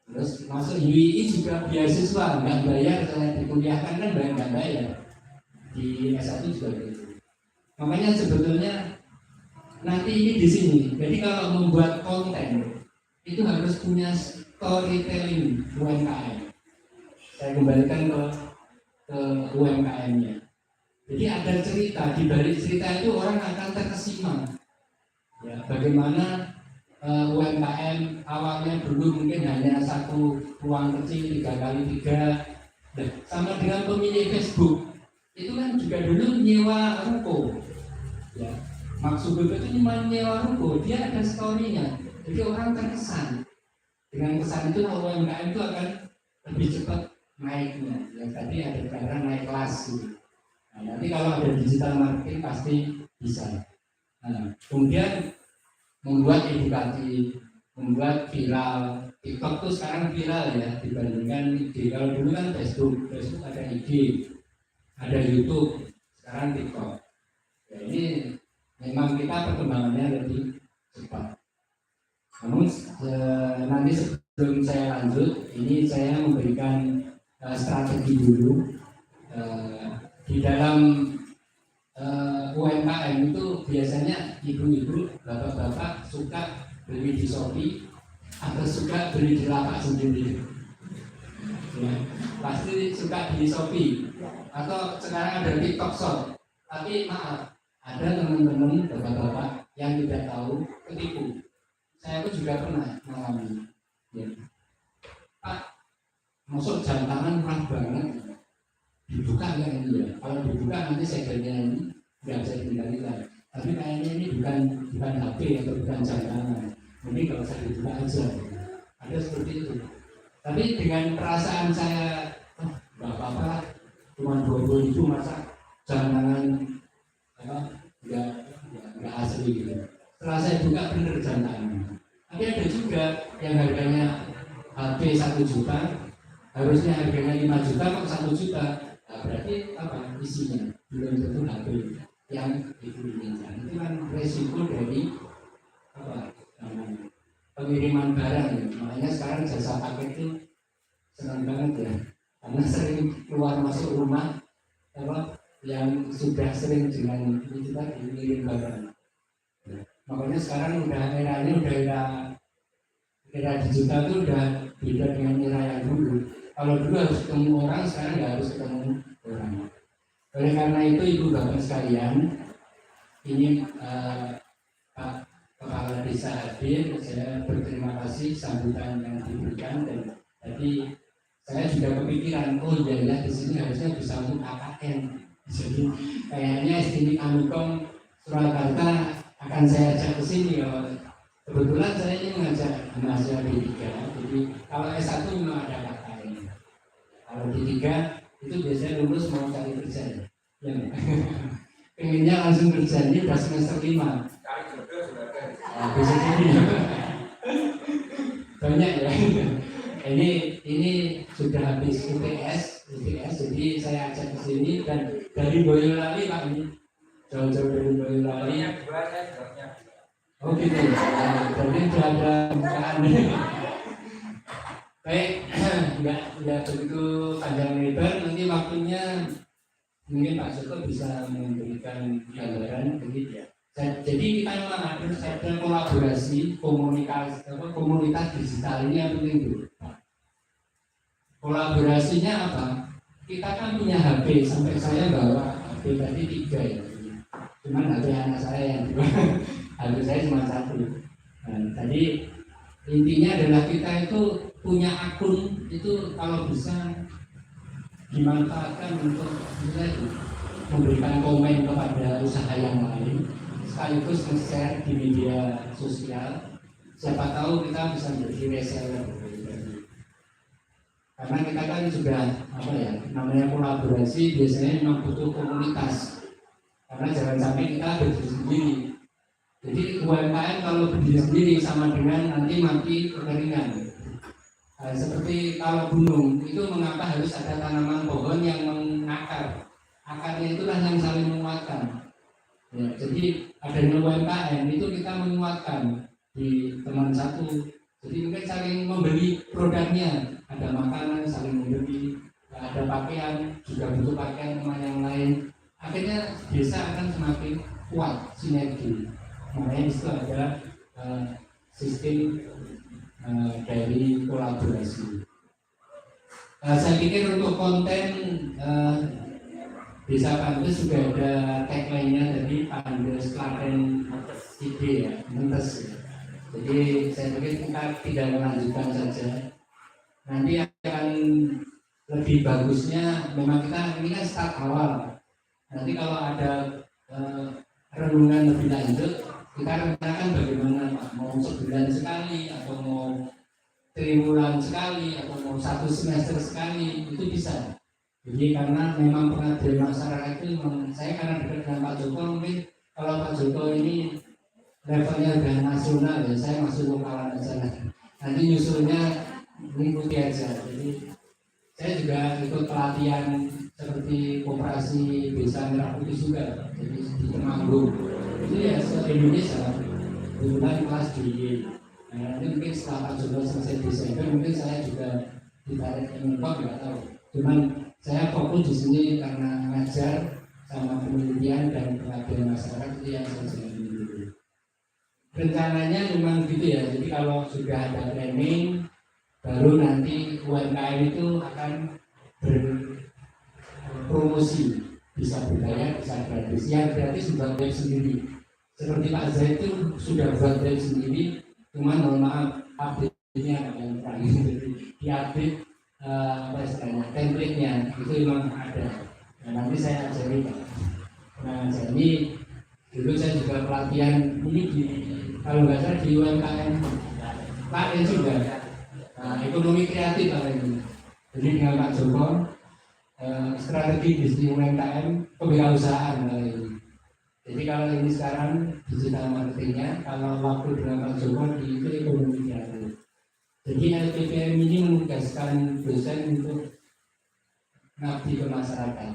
Terus masuk UII juga beasiswa, nggak bayar. Saya dikuliahkan kan nggak bayar. Di S1 juga begitu. Makanya sebetulnya nanti ini di sini. Jadi kalau membuat konten itu harus punya storytelling UMKM. Saya kembalikan ke UMKM-nya. Jadi ada cerita, di balik cerita itu orang akan terkesima. Ya, bagaimana UMKM awalnya dulu mungkin hanya satu ruang kecil 3x3, sama dengan pemilik Facebook itu kan juga dulu nyewa ruko. Ya, maksud itu cuma nyewa ruko, dia ada story-nya, jadi orang terkesan. Dengan kesan itu UMKM itu akan lebih cepat naiknya. Yang tadi ada cara naik kelas gitu. Nah, nanti kalau ada digital marketing pasti bisa. Nah, kemudian membuat edukasi, membuat viral. TikTok tuh sekarang viral ya dibandingkan IG. Kalau dulu kan Facebook ada IG, ada YouTube, sekarang TikTok. Ya, ini memang kita perkembangannya lebih cepat. Namun nanti sebelum saya lanjut, ini saya memberikan strategi dulu. Di dalam UMKM itu biasanya ibu-ibu, bapak-bapak suka beli di Shopee atau suka beli di lapak sendiri. Ya, pasti suka di Shopee atau sekarang ada TikTok Shop. Tapi maaf, ada teman-teman bapak-bapak yang tidak tahu ketipu. Saya pun juga pernah mengalami. Ya. Pak, masuk jam tangan murah banget. Dibuka nggak ini ya? Kalau dibuka nanti segelnya ini nggak bisa dikendalikan. Tapi kayaknya ini bukan HP atau bukan jam tangan. Mungkin kalau saya dibuka aja. Ada seperti itu. Tapi dengan perasaan saya, nggak apa-apa, cuma 20.000 masa jam tangan nggak asli gitu. Setelah saya buka bener jam tangan. Tapi ada juga yang harganya HP 1 juta, harusnya harganya 5 juta kok 1 juta. Nah, berarti apa isinya? Belum tentu HP yang diinginkan. Itu kan resiko dari apa? Pengiriman barang ya. Makanya sekarang jasa paket itu senang banget ya. Karena sering keluar masuk rumah apa yang sudah sering dengan itu tadi mengirim barang. Makanya sekarang udah era digital itu udah beda dengan era yang dulu. Kalau dulu harus ketemu orang, sekarang nggak harus ketemu orang. Oleh karena itu ibu bapak sekalian, ini Pak Kepala Desa hadir, saya berterima kasih sambutan yang diberikan dan tadi saya juga kepikiran, oh iya di sini harusnya bisa untuk KKN. Jadi kayaknya STMIK Amikom Surakarta akan saya ajak ke sini ya. Kebetulan saya ini mengajak mahasiswa D3, jadi kalau S1 memang ada KKN. Kalau D3 itu biasanya lulus mau cari kerja ya. Pengennya langsung kerja, ini udah semester 5. Nah, bisa jadi banyak ya. Ini sudah habis UTS, jadi saya ajak ke sini dan dari Boyolali Pak, ini jauh-jauh dari Boyolali. Oh gitu. Nah, jadi sudah ada bukaan. Baik, nggak begitu panjang lebar. Nanti waktunya mungkin Pak Joko bisa memberikan gambaran begitu ya. Jadi kita memang harus ada kolaborasi komunitas digital ini yang penting dulu. Kolaborasinya apa? Kita kan punya HP, sampai saya bawa HP tadi 3 ya. Cuman HP anak saya yang 2, HP saya cuma 1. Nah, tadi intinya adalah kita itu punya akun itu kalau bisa dimanfaatkan untuk memberikan komen kepada usaha yang lain, sekaligus nge-share di media sosial. Siapa tahu kita bisa menjadi reseller. Karena kita kan sudah apa ya, namanya kolaborasi biasanya memang butuh komunitas. Karena jangan sampai kita berdiri sendiri. Jadi UMKM kalau berdiri sendiri sama dengan nanti mati kekeringan. Seperti kalau gunung itu mengapa harus ada tanaman pohon yang mengakar? Akarnya itulah yang saling menguatkan. Ya, jadi adanya UMKM itu kita menguatkan di teman satu. Jadi mungkin saling membeli produknya, ada makanan saling membeli, ada pakaian juga butuh pakaian teman yang lain. Akhirnya desa akan semakin kuat sinergi. Makanya itu ada sistem dari kolaborasi. Saya pikir untuk konten Desa Pantes juga ada tagline-nya tadi, Pantes Klaten ide ya, Mentes ya. Jadi saya pikir kita tidak melanjutkan saja. Nanti akan lebih bagusnya, memang kita ini kan start awal. Nanti kalau ada renungan lebih lanjut, kita rencanakan bagaimana Pak, mau sebulan sekali atau mau 3 bulan sekali atau mau 1 semester sekali, itu bisa. Jadi karena memang pengabdian masyarakat itu memang, saya karena dekat dengan Pak Joko, mungkin kalau Pak Joko ini levelnya udah nasional ya, saya masih lokalan aja. Nanti nyusulnya mengikuti aja. Jadi saya juga ikut pelatihan seperti koperasi desa Merah Putih juga, jadi di Temanggung. Itu ya se-Indonesia, kebetulan kelas DIY. Nah, nanti mungkin setelah Pak Joko selesai Desember, mungkin saya juga ditarik ke Mentok, nggak tahu. Cuman saya fokus di sini karena ngajar sama penelitian dan pengabdian masyarakat, itu yang saya sendiri. Rencananya memang gitu ya. Jadi kalau sudah ada training, baru nanti UMKM itu akan berpromosi, bisa berbayar, bisa gratis. Yang gratis buat web sendiri. Seperti Pak Zaid itu sudah buat web sendiri, cuman mohon maaf update-nya yang terakhir, jadi diupdate apa istilahnya, template-nya itu memang ada. Nah, nanti saya ajari Pak. Nah, jadi dulu saya juga pelatihan ini di, kalau nggak salah di UMKM Klaten juga. Nah, ekonomi kreatif apa ini. Jadi dengan Pak Joko, strategi bisnis UMKM kewirausahaan kali ini. Jadi kalau ini sekarang digital marketingnya, kalau waktu dengan Pak Joko itu ekonomi kreatif. Jadi LPPM ini menugaskan dosen untuk ngabdi ke masyarakat.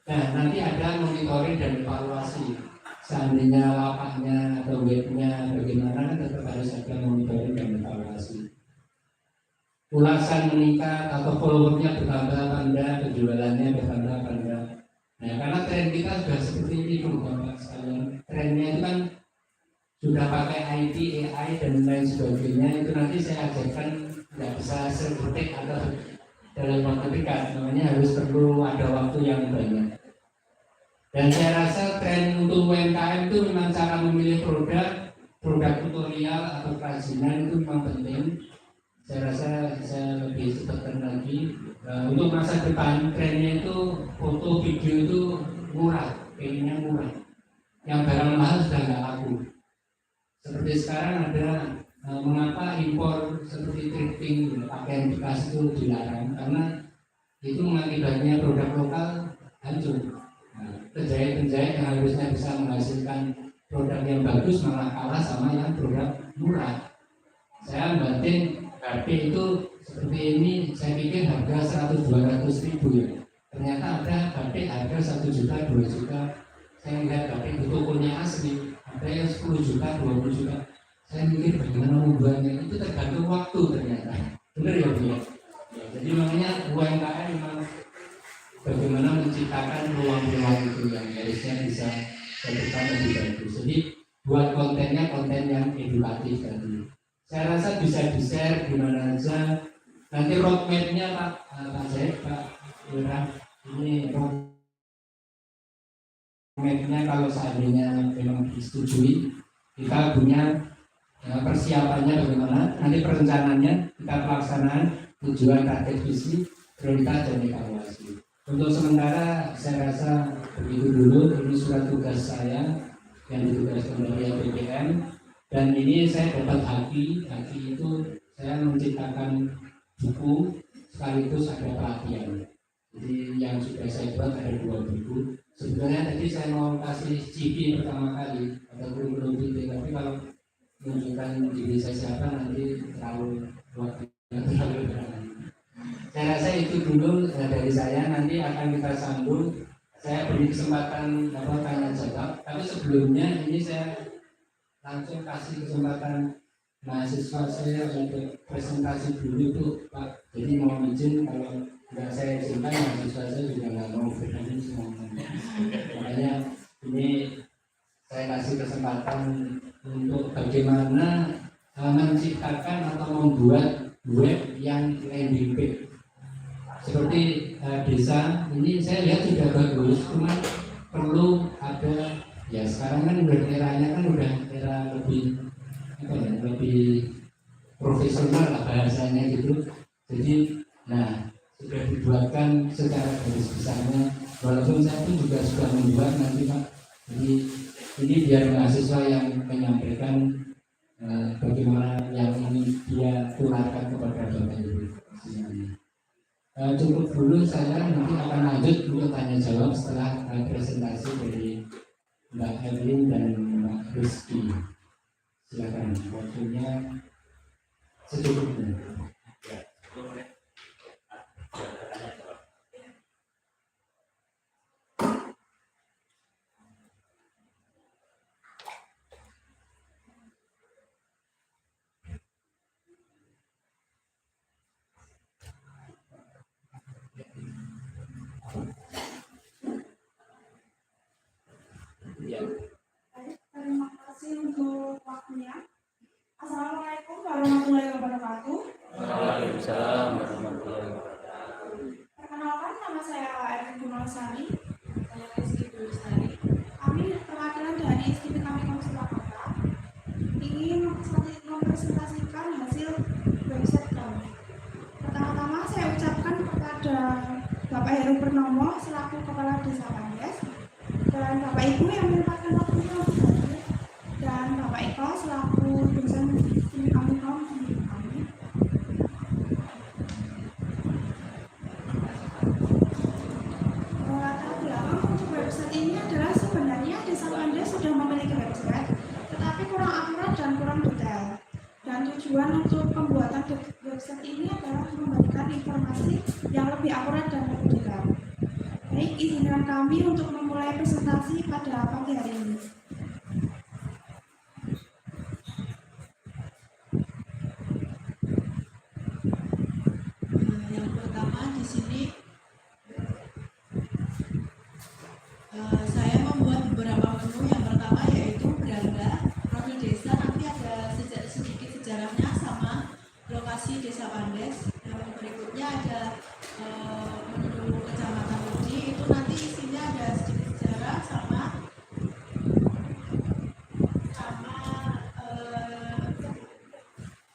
Nah, nanti ada monitoring dan evaluasi. Seandainya lapaknya atau webnya bagaimana, kan tetap harus ada monitoring dan evaluasi. Ulasan meningkat atau followernya bertambah apa enggak, penjualannya bertambah apa enggak. Nah, karena tren kita sudah seperti ini Bapak sekalian. Trennya itu kan sudah pakai IT, AI dan lain sebagainya. Itu nanti saya ajarkan nggak bisa sedetik atau dalam waktu dekat. Namanya harus perlu ada waktu yang banyak. Dan saya rasa tren untuk UMKM itu memang cara memilih produk tutorial atau kerajinan itu memang penting. Saya rasa saya lebih sebutkan lagi. Untuk masa depan trennya itu foto video itu murah, pengennya murah. Yang barang mahal sudah nggak laku. Seperti sekarang ada mengapa impor seperti thrifting, pakaian bekas itu dilarang, karena itu mengakibatnya produk lokal hancur. Penjahit-penjahit yang harusnya bisa menghasilkan produk yang bagus malah kalah sama yang produk murah. Saya batin HP itu seperti ini, saya pikir harga 100-200 ribu ya. Ternyata ada batik harga 1 juta, 2 juta. Saya lihat batik di tokonya asli, ada yang 10 juta, 20 juta. Saya mikir bagaimana membuatnya, itu tergantung waktu ternyata. Benar ya Bu ya? Jadi makanya UMKM memang bagaimana menciptakan ruang-ruang itu yang harusnya bisa terdepan lebih bagus. Jadi buat kontennya konten yang edukatif tadi. Saya rasa bisa di-share di mana aja. Nanti roadmap-nya Pak Zaid, Pak Lurah, ini roadmap-nya kalau seandainya memang disetujui, kita punya persiapannya bagaimana, nanti perencanaannya, kita pelaksanaan, tujuan, target, visi, prioritas, dan evaluasi. Untuk sementara saya rasa begitu dulu. Ini surat tugas saya yang ditugaskan dari LPPM, dan ini saya dapat haki itu saya menciptakan buku sekaligus ada pelatihan. Jadi yang sudah saya buat ada 2 buku. Sebenarnya tadi saya mau kasih CV pertama kali atau kurikulum vitae, tapi kalau menunjukkan diri saya siapa nanti terlalu terlalu berat. Saya rasa itu dulu dari saya, nanti akan kita sambung. Saya beri kesempatan tanya jawab, tapi sebelumnya ini saya langsung kasih kesempatan mahasiswa saya untuk presentasi dulu itu Pak. Jadi mohon izin kalau nggak saya izinkan, mahasiswa saya juga nggak mau berani semuanya. Makanya ini saya kasih kesempatan untuk bagaimana menciptakan atau membuat web yang landing page. Seperti di desa ini saya lihat sudah bagus, cuma perlu ada ya sekarang kan udah eranya kan udah era lebih apa ya, lebih profesional lah bahasanya gitu. Jadi nah sudah dibuatkan secara garis besarnya, walaupun saya pun juga sudah membuat nanti Pak. Jadi ini biar mahasiswa yang menyampaikan bagaimana yang ini dia tularkan kepada Bapak Ibu. Cukup dulu, saya nanti akan lanjut untuk tanya jawab setelah presentasi dari Mbak Evelyn dan Mbak Rizky. Silakan, waktunya secukupnya. Ya. Terima kasih untuk waktunya. Assalamualaikum warahmatullahi wabarakatuh. Waalaikumsalam warahmatullahi wabarakatuh. Perkenalkan, nama saya Evelyn Gunawarsari. Saya Rizky Lestari. Kami perwakilan dari STP kami Surakarta ingin mempresentasikan hasil website kami. Pertama-tama saya ucapkan kepada Bapak Heru Purnomo selaku Kepala Desa Pandes dan Bapak Ibu yang menyempatkan waktunya untuk hadir, dan Bapak Eko selaku dosen STIM kami membimbing kami. Latar belakang untuk website ini adalah sebenarnya Desa Pandes sudah memiliki website, tetapi kurang akurat dan kurang detail. Dan tujuan untuk pembuatan website ini adalah memberikan informasi yang lebih akurat dan lebih detail. Baik, izinkan kami untuk memulai presentasi pada pagi hari ini. Yang pertama di sini saya membuat beberapa menu. Yang pertama yaitu beranda, profil desa, nanti ada sedikit sejarahnya sama lokasi Desa Pandes. Yang berikutnya ada menu Kecamatan Uji, itu nanti isinya ada sedikit sejarah sama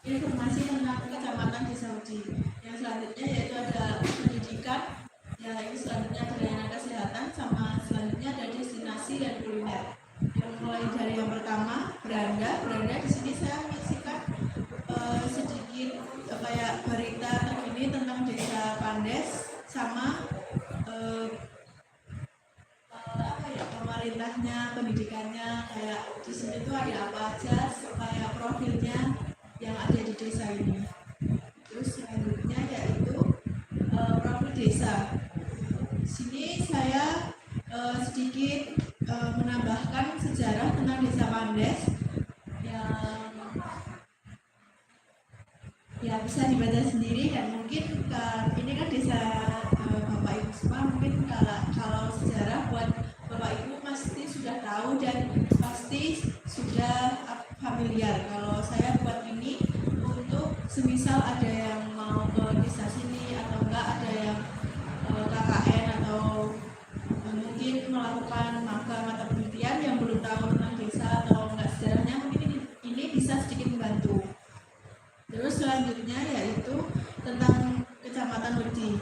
informasi tentang Kecamatan Desa Uji. Yang selanjutnya yaitu ada pendidikan, ya ini selanjutnya ada layanan kesehatan, sama selanjutnya ada destinasi dan kuliner. Yang mulai dari yang pertama beranda di sini saya mengisikan sedikit kayak berita terkini tentang Desa Pandes sama pemerintahnya, pendidikannya, kayak di sini tuh ada apa aja, kayak profilnya yang ada di desa ini. Terus selanjutnya yaitu profil desa. Di sini saya sedikit menambahkan sejarah tentang Desa Pandes yang ya bisa dibaca sendiri, dan mungkin ini kan desa Bapak Ibu semua, mungkin kalau sejarah buat Bapak Ibu pasti sudah tahu dan pasti sudah familiar. Kalau saya buat ini untuk semisal ada yang mau ke desa sini atau enggak, ada yang KKN atau mungkin melakukan magang atau penelitian yang belum tahu tentang desa atau enggak sejarahnya, mungkin ini bisa sedikit membantu. Terus selanjutnya yaitu tentang Kecamatan Wedi.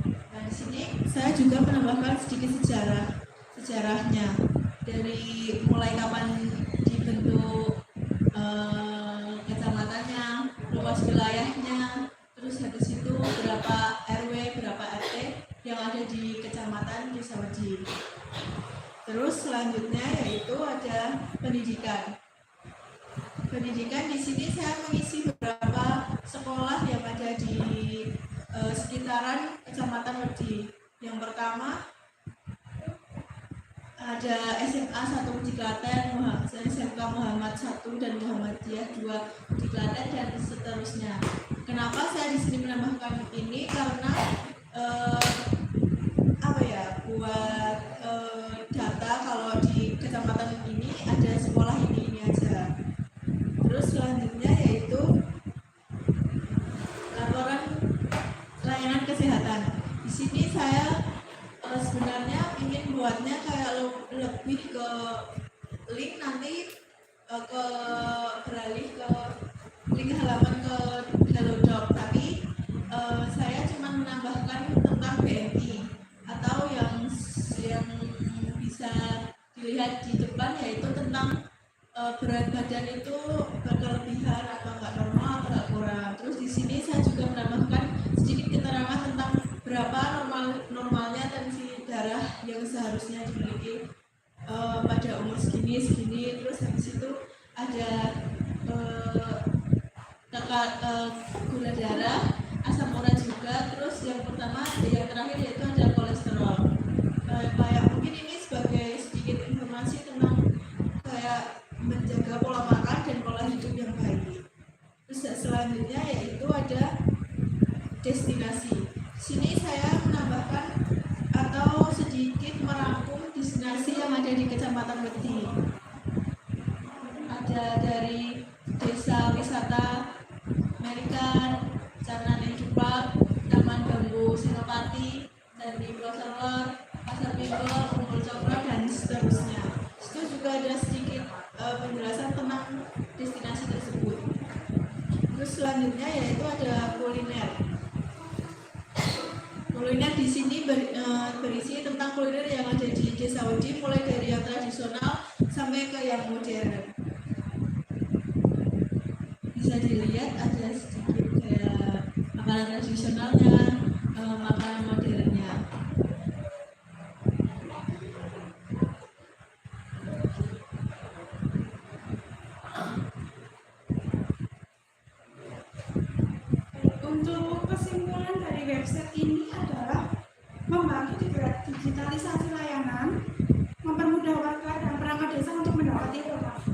Nah, di sini saya juga menambahkan sedikit sejarahnya dari mulai kapan dibentuk kecamatannya, luas wilayahnya, terus habis itu berapa RW, berapa RT yang ada di Kecamatan Desa Wedi. Terus selanjutnya yaitu ada pendidikan. Pendidikan di sini saya mengisi beberapa sekolah yang ada di sekitaran Kecamatan Wedi. Yang pertama ada SMA 1 di Klaten, SMK Muhammad 1 dan Muhammadiyah 2 di Klaten, dan seterusnya. Kenapa saya di sini menambahkan ini? Karena buat data kalau di kecamatan ini ada sekolah ini aja. Terus selanjutnya yaitu laporan layanan kesehatan. Di sini saya sebenarnya ingin buatnya kayak lebih ke link nanti ke beralih ke link halaman ke Halodoc, tapi saya cuma menambahkan tentang BMI atau yang bisa dilihat di depan, yaitu tentang berat badan itu berkelebihan atau enggak normal atau enggak kurang. Terus di sini saya juga menambahkan sedikit keterangan tentang berapa normalnya tensi darah yang seharusnya dimiliki pada umur segini. Terus habis itu ada gula darah, asam urat juga. Terus yang terakhir yaitu ada kolesterol. Kayak mungkin ini sebagai sedikit informasi tentang kayak menjaga pola makan dan pola hidup yang baik. Terus selanjutnya yaitu ada destinasi. Sini saya menambahkan atau sedikit merangkum destinasi yang ada di Kecamatan Wedi. Ada dari desa wisata Amerikan, Carnane Jupak, Taman Bambu Senopati, Candi Proselor, Pasar Minggu, Umbul Cokro, dan seterusnya. Itu juga ada sedikit penjelasan tentang destinasi tersebut. Terus selanjutnya yaitu ada kuliner. Kuliner di sini berisi tentang kuliner yang ada di Desa Wedi, mulai dari yang tradisional sampai ke yang modern. Bisa dilihat ada sedikit kayak makanan tradisionalnya, makanan modernnya. Untuk kesimpulan dari website ini adalah membantu digitalisasi layanan, mempermudah warga dan perangkat desa untuk mendapati informasi.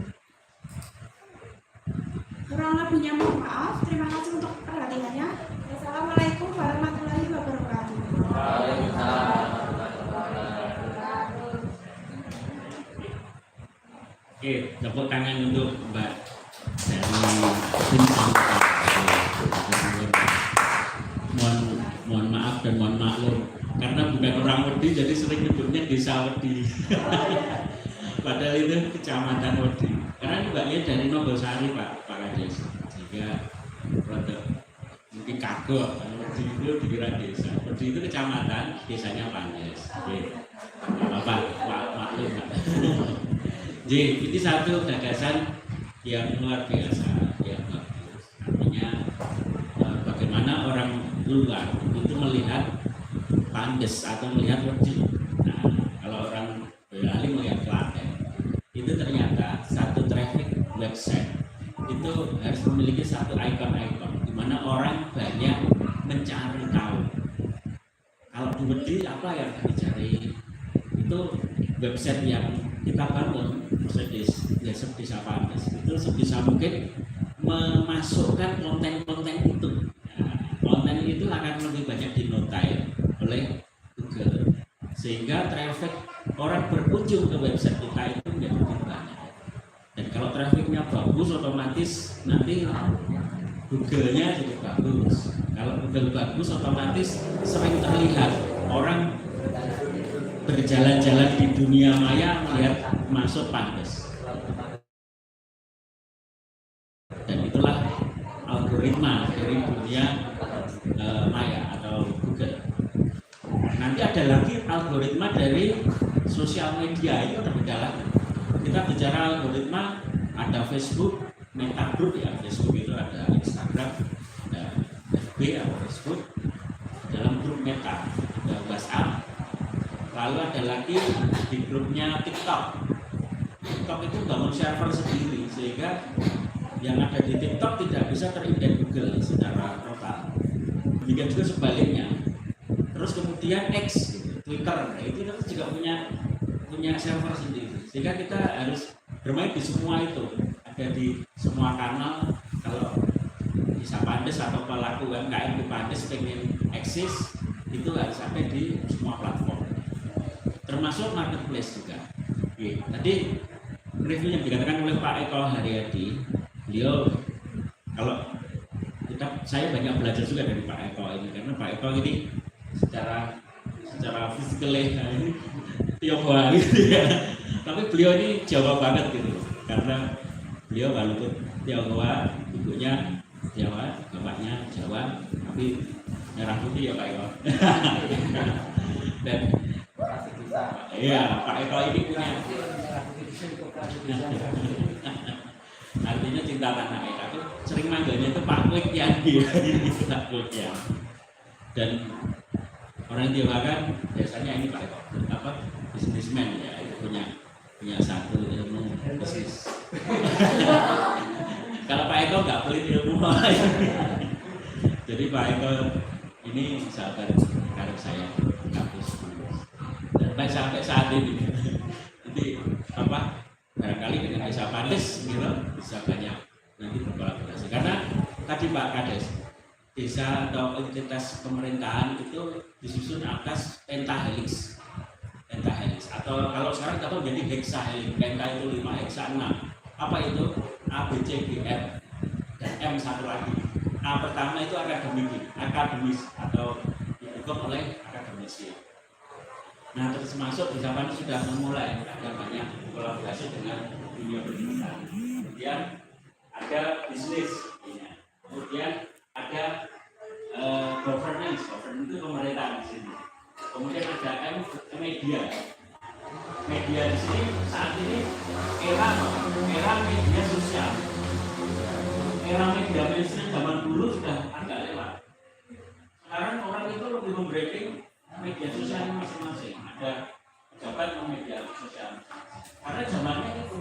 Kurang lebihnya mohon maaf. Terima kasih untuk perhatiannya. Wassalamualaikum warahmatullahi wabarakatuh. Oke, tepuk tangan untuk Mbak dari tim Sampah. Mohon maaf dan mohon maklum karena bukan orang Wedi jadi sering nyebutnya Desa Wedi. Padahal itu Kecamatan Wedi. Karena mbaknya dari Nogosari Pak Kades, sehingga produk mungkin kagok. Wedi itu dikira desa. Wedi itu kecamatan, desanya Pandes. Oke, Bapak maklum Pak. Jadi ini satu gagasan yang luar biasa, yang bagus. Artinya bagaimana orang luar itu melihat Pandes atau melihat Wedi. Nah, kalau orang Boyolali melihat Klaten, itu ternyata satu traffic website itu harus memiliki satu ikon-ikon di mana orang banyak mencari tahu. Kalau di Wedi apa yang dicari? Itu website yang kita bangun, Desa Pandes itu sebisa mungkin memasukkan konten-konten itu. Nah, konten itu akan lebih banyak dinotai oleh Google, sehingga traffic orang berkunjung ke website kita itu menjadi lebih banyak. Dan kalau trafficnya bagus, otomatis nanti Google-nya juga bagus. Kalau Google bagus, otomatis sering terlihat orang berjalan-jalan di dunia maya melihat masuk Pandes. Dan itulah algoritma dari dunia maya atau Google. Nanti ada lagi algoritma dari sosial media, itu berbeda lagi. Kita bicara algoritma, ada Facebook, Meta Group ya, Facebook itu ada Instagram, ada FB atau Facebook, dalam grup Meta, ada WhatsApp, lalu ada lagi di grupnya TikTok. TikTok itu bangun server sendiri sehingga yang ada di TikTok tidak bisa terindeks Google secara total. Demikian juga sebaliknya. Terus kemudian X, Twitter, itu juga punya server sendiri. Sehingga kita harus bermain di semua itu. Ada di semua kanal. Kalau bisa Pandes atau pelaku UMKM di Pandes pengen eksis, itu harus sampai di semua platform. Termasuk marketplace juga. Oke, tadi review yang dikatakan oleh Pak Eko Haryadi, beliau kalau saya banyak belajar juga dari Pak Eko ini, karena Pak Eko ini secara fisikal ini Tionghoa gitu ya. Tapi beliau ini Jawa banget gitu loh. Karena beliau walaupun Tionghoa, ibunya Jawa, bapaknya Jawa, tapi merah putih ya Pak Eko. Dan iya, Pak Eko ini punya artinya cinta tanah air. Aku sering manggilnya itu Pak Kwekyan gitu, Pak Kwekyan. Dan orang Tionghoa kan biasanya ini Pak Eko apa bisnismen ya, itu punya satu ilmu bisnis. Kalau Pak Eko nggak pelit ilmu. Jadi Pak Eko ini sahabat karib saya kampus. Dan sampai saat ini nanti apa barangkali dengan Desa Pandes gitu bisa banyak nanti berkolaborasi. Karena tadi Pak Kades, desa atau entitas pemerintahan itu disusun atas pentahelix atau kalau sekarang kita tahu jadi hexahelix. Penta itu 5, hexa 6. Apa itu? A, B, C, D, F dan M satu lagi. A pertama itu akademis atau dihukum oleh akademisi. Nah, terus masuk di zaman sudah memulai ada banyak kolaborasi dengan dunia pendidikan. Kemudian ada bisnis, kemudian ada governance itu pemerintahan di sini. Kemudian ada media di sini saat ini era media sosial, era media mainstream zaman dulu sudah agak lewat. Sekarang orang itu lebih membranding media sosial masing-masing. Ada pejabat media sosial. Karena zamannya itu,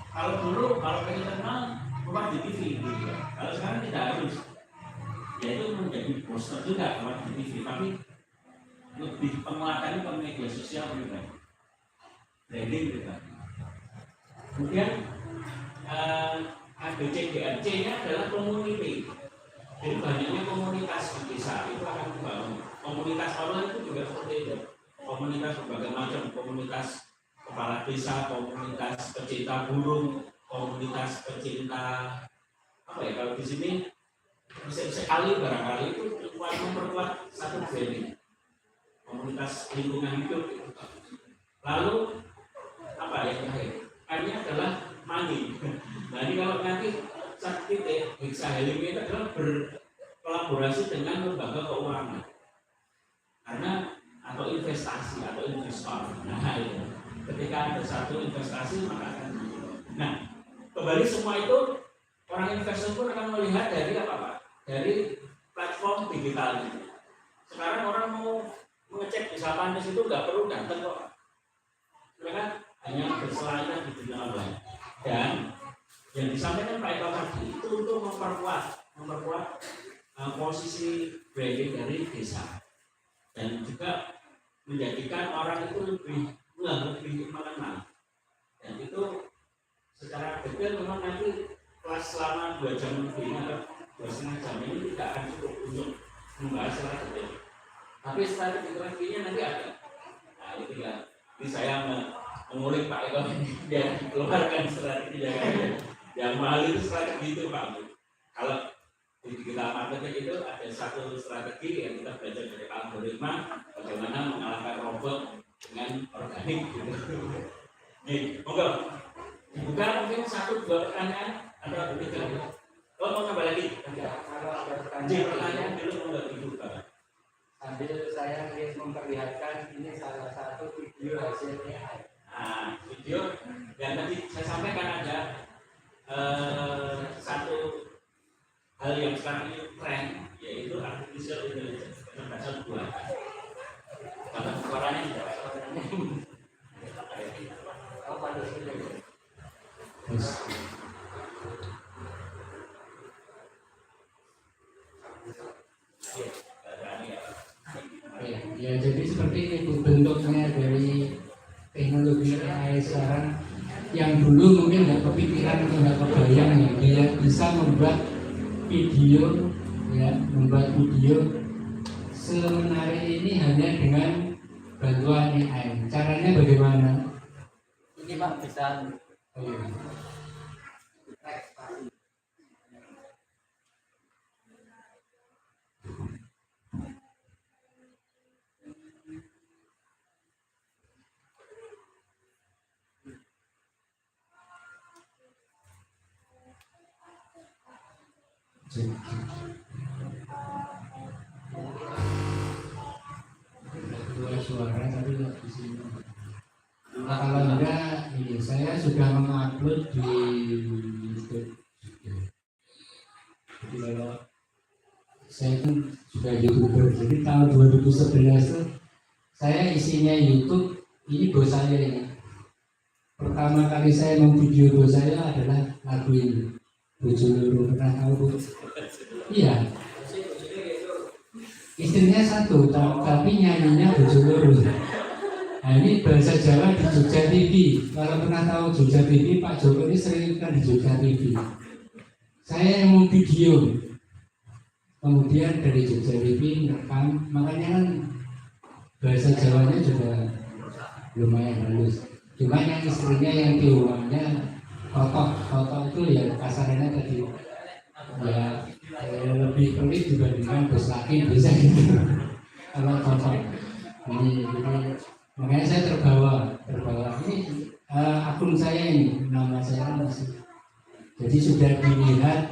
kalau dulu kalau pengen terkenal keluar di TV, gitu. Kalau sekarang tidak harus. Yaitu menjadi poster juga keluar di TV, tapi lebih penguatannya ke media sosial juga. Branding juga. Kemudian ABCDRC-nya adalah community. Jadi banyaknya komunitas di desa itu akan dibangun. Komunitas awal itu juga seperti itu. Komunitas berbagai macam, komunitas kepala desa, komunitas pecinta burung, komunitas pecinta apa ya kalau di sini sekali barangkali itu memperkuat satu branding. Komunitas lingkungan hidup. Lalu apa yang terakhir? Hanya adalah money. Nah ini kalau nanti satu titik hexahelix itu adalah berkolaborasi dengan lembaga keuangan. Karena atau investasi atau investor. Nah itu. Ketika ada satu investasi maka akan. Nah kembali semua itu orang investor pun akan melihat dari apa Pak? Dari platform digital ini. Sekarang orang mau mengecek di Sapandes itu nggak perlu datang kok. Mereka hanya berselancar di dunia online. Dan yang disampaikan Pak Eko tadi itu untuk memperkuat posisi branding dari desa dan juga menjadikan orang itu lebih mengenal. Dan itu secara detail memang nanti kelas selama 2 jam lebih atau 2,5 jam ini tidak akan cukup untuk membahas secara detail. Tapi strategi-strateginya nanti ada. Nah itu ya. Ini saya mengulik Pak Eko biar dikeluarkan strategi yang mahal itu strategi itu Pak. Kalau di digital marketing itu ada satu strategi yang kita belajar dari algoritma bagaimana mengalahkan robot dengan organik gitu. Nih, monggo. Dibuka mungkin 1-2 pertanyaan atau 3. Oh mau nambah lagi? Kalau ada pertanyaan dulu monggo dibuka. Sambil saya ingin memperlihatkan ini salah satu video hasil AI. Nah, video yang tadi saya sampaikan ada satu hal yang sekarang ini tren, yaitu artificial intelligence, kecerdasan buatan. Kalau suaranya tidak Apa itu? Ya, jadi seperti itu bentuknya dari teknologi AI sekarang yang dulu mungkin nggak kepikiran atau nggak kebayang ya, dia bisa membuat video semenarik ini hanya dengan bantuan AI. Caranya bagaimana? Ini Pak bisa Dua suara tapi nggak di sini. Nah, kalau enggak, ini saya sudah mengupload di YouTube. Jadi kalau saya kan sudah YouTuber, jadi tahun 2011 itu saya isinya YouTube. Ini bos saya ini. Pertama kali saya memvideo bos saya adalah lagu ini. Bojoloro, pernah tahu Bu? Iya. Istrinya satu, tapi nyanyinya Bojoloro. Nah ini bahasa Jawa di Jogja TV. Kalau pernah tahu Jogja TV, Pak Jokowi sering kan di Jogja TV. Saya yang mau video, kemudian dari Jogja TV rekam, makanya kan bahasa Jawanya juga lumayan halus. Cuma yang istrinya yang Tionghoanya totok itu ya kasarnya tadi ya lebih pelit dibandingkan bos laki bisa gitu. Kalau totok ini makanya saya terbawa ini akun saya ini, nama saya masih, jadi sudah dilihat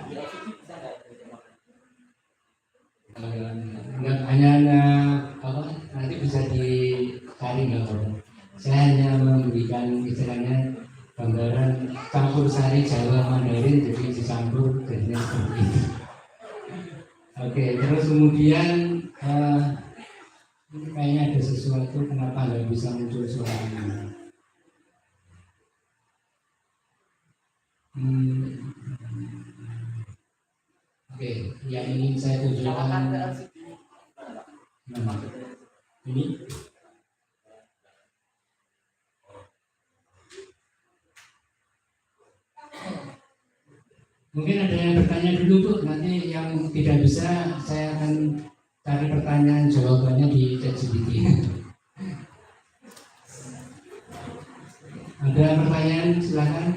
nggak hanya apa nanti bisa dicari nggak apa. Saya hanya memberikan istilahnya gambaran campur sari Jawa Mandarin, jadi dicampur jadinya seperti itu. Oke, terus kemudian ini kayaknya ada sesuatu kenapa nggak bisa muncul suaranya. Oke, yang ingin saya tunjukkan ini. Mungkin ada yang bertanya dulu Bu, nanti yang tidak bisa saya akan cari pertanyaan jawabannya di ChatGPT. Ada pertanyaan silakan.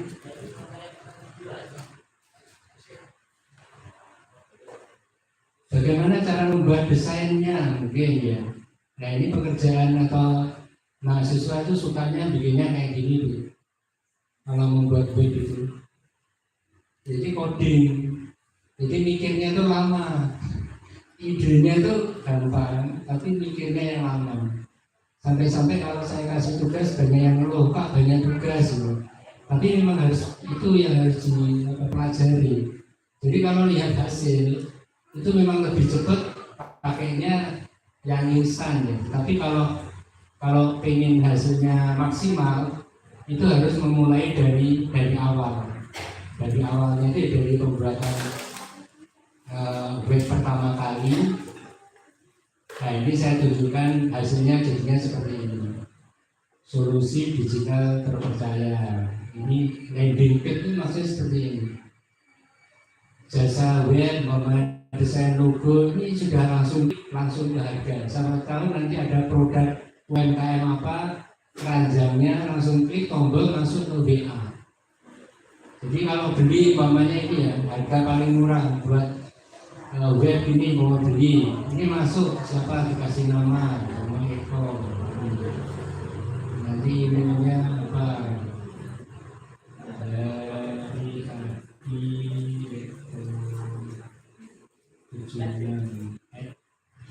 Bagaimana cara membuat desainnya mungkin ya. Nah ini pekerjaan atau mahasiswa itu sukanya bikinnya kayak gini Bu. Kalau membuat web itu. Jadi coding, jadi mikirnya itu lama, idenya itu gampang, tapi mikirnya yang lama. Sampai-sampai kalau saya kasih tugas banyak yang ngeluh, Pak banyak tugas gitu. Tapi memang harus itu yang harus dipelajari. Jadi kalau lihat hasil itu memang lebih cepat pakainya yang instan ya. Tapi kalau pengen hasilnya maksimal itu harus memulai dari awal. Dari awalnya itu dari pembuatan web pertama kali. Nah ini saya tunjukkan hasilnya jadinya seperti ini. Solusi digital terpercaya. Ini landing page itu maksudnya seperti ini. Jasa web, desain logo ini sudah langsung ke harga. Sama tahu nanti ada produk UMKM apa, keranjangnya langsung klik tombol masuk ke WA. Jadi kalau beli umpamanya ini ya harga paling murah buat web ini mau beli, ini masuk siapa dikasih nama Eko, nanti emailnya apa,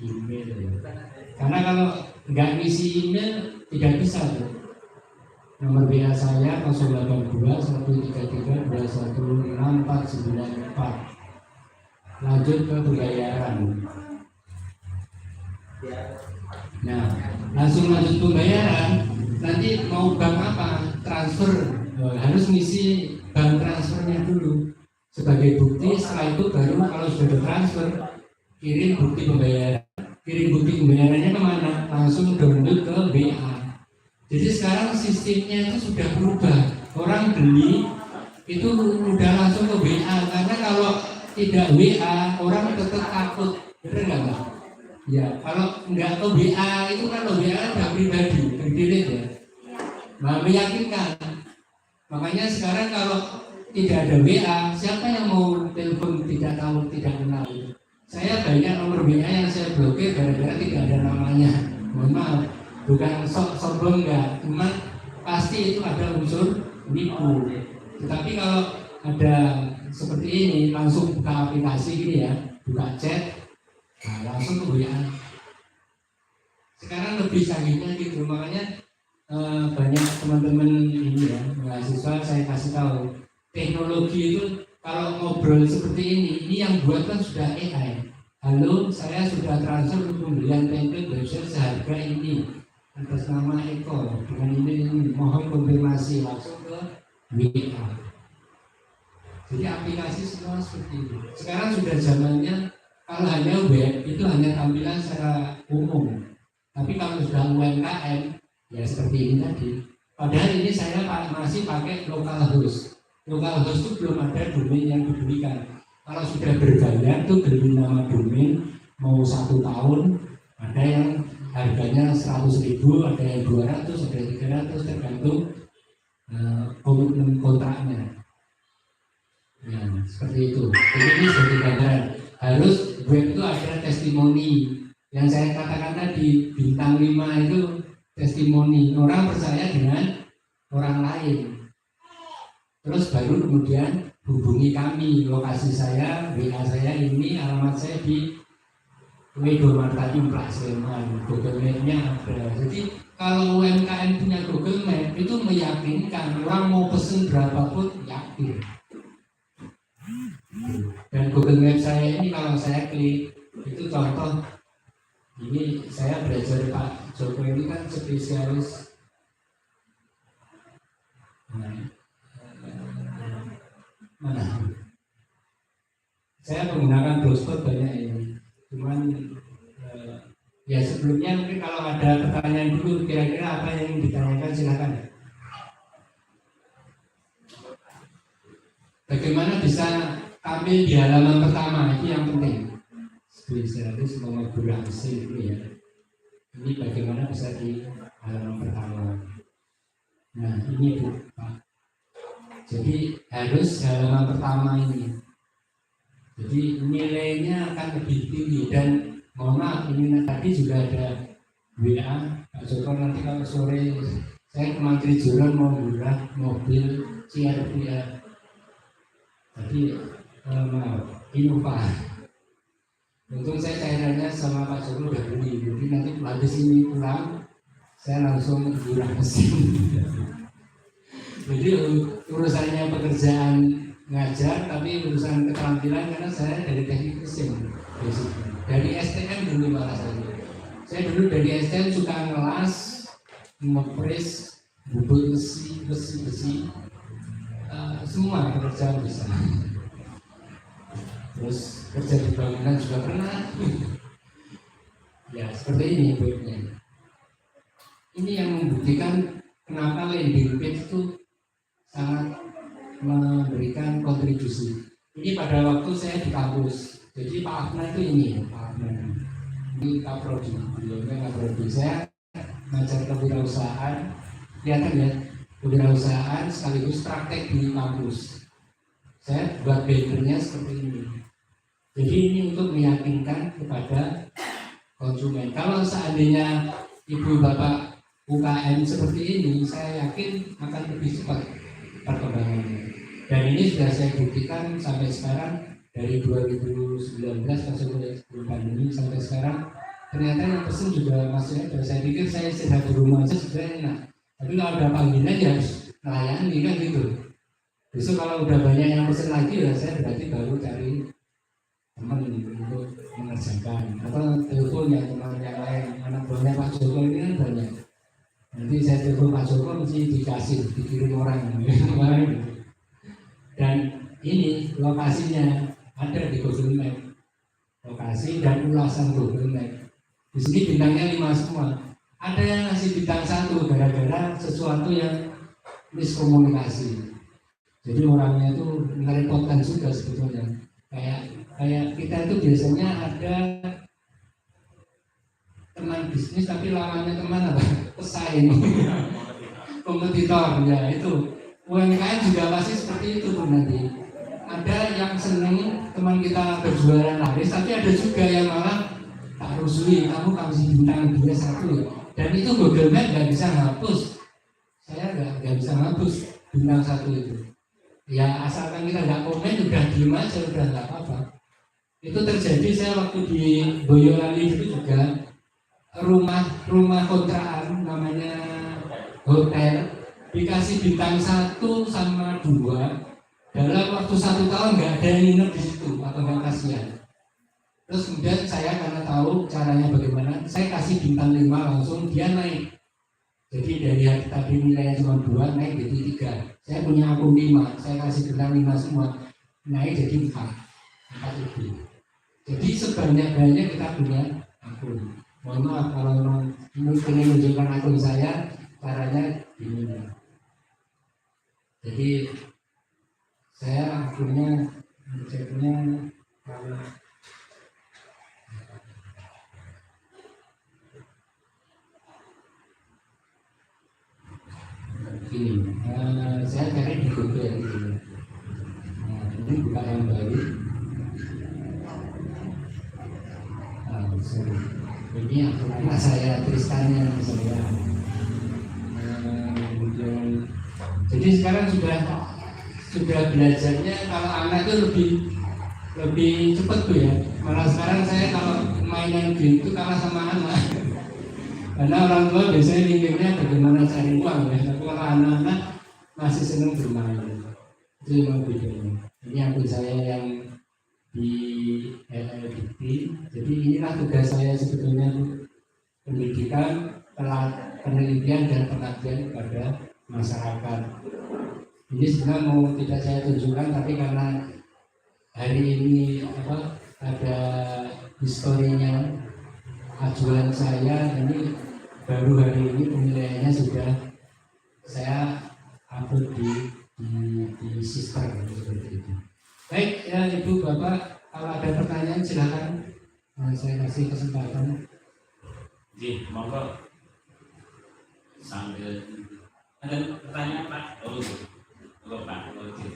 Gmail. Karena kalau nggak ngisi email tidak bisa tuh. Nomor WA saya 082 133 216 494. Lanjut ke pembayaran. Nah, langsung lanjut pembayaran. Nanti mau bank apa? Transfer. Harus ngisi bank transfernya dulu. Sebagai bukti, setelah itu baru kalau sudah transfer kirim bukti pembayaran. Kirim bukti pembayarannya kemana? Langsung download ke WA. Jadi sekarang sistemnya itu sudah berubah. Orang beli itu udah langsung ke WA, karena kalau tidak WA orang tetap takut, benar nggak Mbak? Ya, kalau nggak ke WA itu kan WA udah pribadi, delete ya. Nah, meyakinkan. Makanya sekarang kalau tidak ada WA, siapa yang mau telepon tidak tahu, tidak kenal? Saya banyak nomor WA yang saya blokir gara-gara tidak ada namanya. Mohon maaf. Bukan sombong enggak, cuma pasti itu ada unsur nipu. Tetapi kalau ada seperti ini, langsung buka aplikasi gini ya, buka chat, nah, langsung ke WA. Sekarang lebih canggihnya gitu, makanya banyak teman-teman ini ya, mahasiswa saya kasih tahu, teknologi itu kalau ngobrol seperti ini yang buat kan sudah AI. Halo, saya sudah transfer pembelian template website seharga ini atas nama Eko dengan ini, mohon konfirmasi, langsung ke WA. Jadi aplikasi semua seperti itu. Sekarang sudah zamannya kalau hanya web itu hanya tampilan secara umum. Tapi kalau sudah UMKM ya seperti ini tadi. Padahal ini saya masih pakai localhost. Localhost itu belum ada domain yang diberikan. Kalau sudah berbayar tuh beli nama domain mau 1 tahun, ada yang harganya 100.000, ada yang 200, ada yang 300 tergantung komitmen kontraknya. Ya, seperti itu. Jadi ini sebagai gambaran. Harus web itu ada testimoni. Yang saya katakan tadi bintang 5 itu testimoni. Orang percaya dengan orang lain. Terus baru kemudian hubungi kami. Lokasi saya, WA saya ini, alamat saya di Wedomartati Plak Sleman. Google Map-nya ada. Jadi kalau UMKM punya Google Map itu meyakinkan orang mau pesen berapapun yakin. Dan Google Map saya ini kalau saya klik itu contoh, ini saya belajar Pak Joko ini kan spesialis mana? Saya menggunakan blogspot banyak ini, cuman ya sebelumnya mungkin kalau ada pertanyaan dulu kira-kira apa yang ditanyakan silakan. Bagaimana bisa tampil di halaman pertama itu yang penting. Spesialis kolaborasi itu ya. Ini bagaimana bisa di halaman pertama. Nah ini Bu Pak. Jadi harus halaman pertama ini. Jadi nilainya akan lebih tinggi dan mohon maaf ini tadi juga ada WA Pak Joko nanti kalau sore saya ke Mantri Juron mau murah mobil CRV Jadi Innova. Untung saya cairannya sama Pak Joko udah beli. Jadi nanti habis ini pulang saya langsung murah mesin. Jadi urusannya pekerjaan ngajar, tapi urusan keterampilan karena saya dari teknik mesin. Dari STM dulu malah saya dulu dari STM suka ngelas, ngepres, bubut besi. Semua pekerjaan bisa. Terus kerja di bangunan juga pernah. Ya seperti ini webnya. Ini yang membuktikan kenapa landing page itu sangat memberikan kontribusi. Ini pada waktu saya di kampus. Jadi Pak Afna itu ini, Pak Afna. Ini Kaprodi, beliaunya Kaprodi. Saya ngajar kewirausahaan, kelihatan ya. Kewirausahaan sekaligus praktek di kampus. Saya buat bannernya seperti ini. Jadi ini untuk meyakinkan kepada konsumen. Kalau seandainya ibu bapak UKM seperti ini, saya yakin akan lebih cepat perkembangannya. Dan ini sudah saya buktikan sampai sekarang dari 2019 masuk sebelum pandemi sampai sekarang. Ternyata yang pesen juga masih ada. Saya pikir saya istirahat di rumah aja sudah enak. Tapi kalau ada panggilan ya harus melayani kan gitu. Besok kalau udah banyak yang pesen lagi ya saya berarti baru cari teman untuk mengerjakan atau telepon ya teman yang lain. Anak buahnya Pak Joko ini kan banyak. Nanti saya telepon Pak Joko mesti dikirim orang. Dan ini lokasinya ada di Google Map. Lokasi dan ulasan Google Map. Di sini bintangnya 5 semua. Ada yang ngasih bintang 1 gara-gara sesuatu yang miskomunikasi. Jadi orangnya itu merepotkan juga sebetulnya. Kayak kita itu biasanya ada teman bisnis tapi lawannya teman apa? Pesaing. Kompetitor ya itu. UMKM juga pasti seperti itu pun nanti. Ada yang seneng teman kita berjualan laris, tapi ada juga yang malah tak rusui, kamu kasih bintang dia 1 ya. Dan itu Google Map nggak bisa hapus. Saya nggak bisa hapus bintang 1 itu. Ya asalkan kita nggak komen udah diem aja udah nggak apa-apa. Itu terjadi saya waktu di Boyolali itu juga rumah kontrakan namanya hotel dikasih bintang 1 sama 2 dalam waktu 1 tahun nggak ada yang nginep di situ atau nggak kasihan. Terus kemudian saya karena tahu caranya bagaimana, saya kasih bintang 5 langsung dia naik. Jadi dari hari tadi nilainya cuma 2 naik jadi 3. Saya punya akun 5, saya kasih bintang 5 semua naik jadi 4 lebih. Jadi sebanyak-banyak kita punya akun. Mohon maaf kalau memang ingin menunjukkan akun saya, caranya gini. Jadi saya akhirnya ceknya gini, saya cari di Google gitu. Ini bukan yang baru. Sorry. Ini akun saya Tristannya saya. Jadi sekarang sudah belajarnya kalau anak itu lebih cepat tuh ya. Malah sekarang saya kalau mainan game itu kalah sama anak. Karena orang tua biasanya mikirnya bagaimana cari uang ya. Tapi kalau anak-anak masih senang bermain. Itu memang bedanya. Ini akun saya yang di LLDT. Jadi inilah tugas saya sebetulnya, pendidikan, penelitian dan pengabdian kepada masyarakat. Ini sebenarnya mau tidak saya tunjukkan, tapi karena hari ini ada historinya ajuan saya, ini baru hari ini penilaiannya sudah saya upload di sistem seperti itu. Baik ya Ibu Bapak, kalau ada pertanyaan silakan, saya kasih kesempatan. Ji, monggo sambil ada pertanyaan Pak. Oh Pak, oke.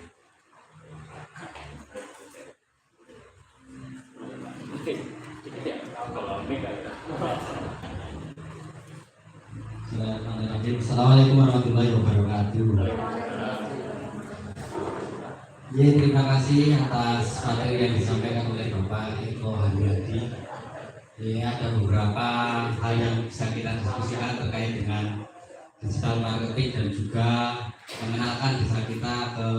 Assalamualaikum warahmatullahi wabarakatuh. Ya, terima kasih atas materi yang disampaikan oleh Bapak Eko Haryadi. Ini ada beberapa hal yang bisa kita diskusikan terkait dengan digital marketing dan juga mengenalkan desa kita ke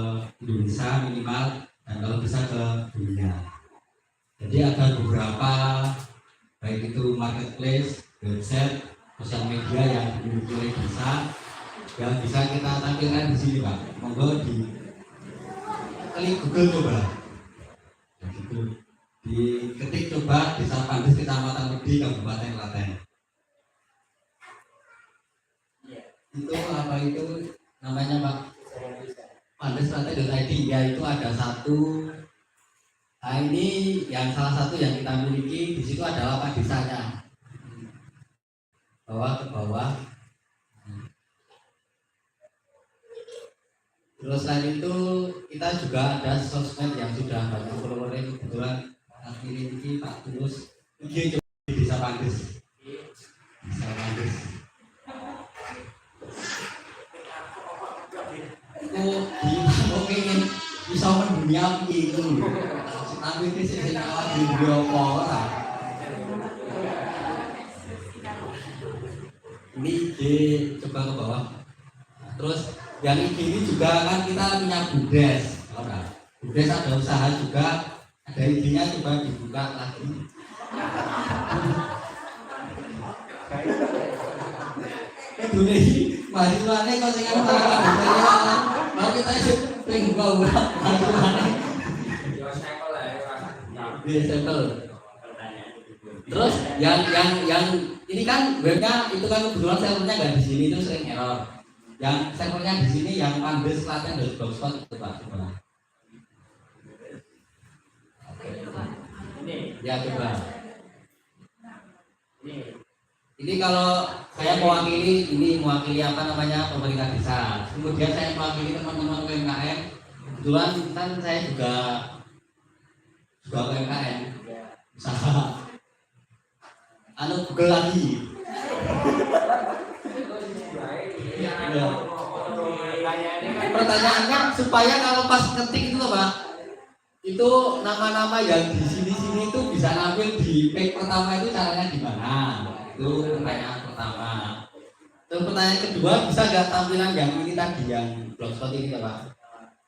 Indonesia minimal dan kalau bisa ke dunia. Jadi ada beberapa baik itu marketplace, website, sosial media yang dimiliki oleh desa yang bisa kita tampilkan di sini Pak. Monggo klik Google coba. Nah, gitu. Diketik coba Desa Pandes Kecamatan Wedi Kabupaten Klaten. Itu apa itu namanya Pak? Pandesklaten.id ya, itu ada satu. Nah ini yang salah satu yang kita miliki, di situ ada lapak desanya. Bawah ke bawah. Terus selain itu kita juga ada sosmed yang sudah banyak followernya. Kebetulan akhir ini Pak Tulus IG di Desa Pandes. Desa Pandes. Itu di pengen bisa mendunia itu. Tapi itu sih awal di Biopo lah. Ini IG coba ke bawah. Terus yang ini juga kan kita punya Budes, Budes ada usaha juga, ada idenya coba dibuka lagi. Itu nih mahasiswanya kau tinggal mau kita sering buka mahasiswanya. Sampel. Terus yang ini kan webnya itu kan kebetulan servernya nggak di sini, itu sering error. Yang servernya di sini yang pandesklaten.blogspot itu Pak. Ya coba. Ini kalau saya mewakili apa namanya pemerintah desa. Kemudian saya mewakili teman-teman UMKM. Kebetulan kan saya juga UMKM, usaha. Google lagi. Pertanyaannya supaya kalau pas ngetik itu Pak, itu nama-nama yang di sini-sini itu bisa ngambil di page pertama itu caranya gimana? Itu pertanyaan pertama. Terus pertanyaan kedua, bisa nggak tampilan yang ini tadi yang blogspot ini Pak?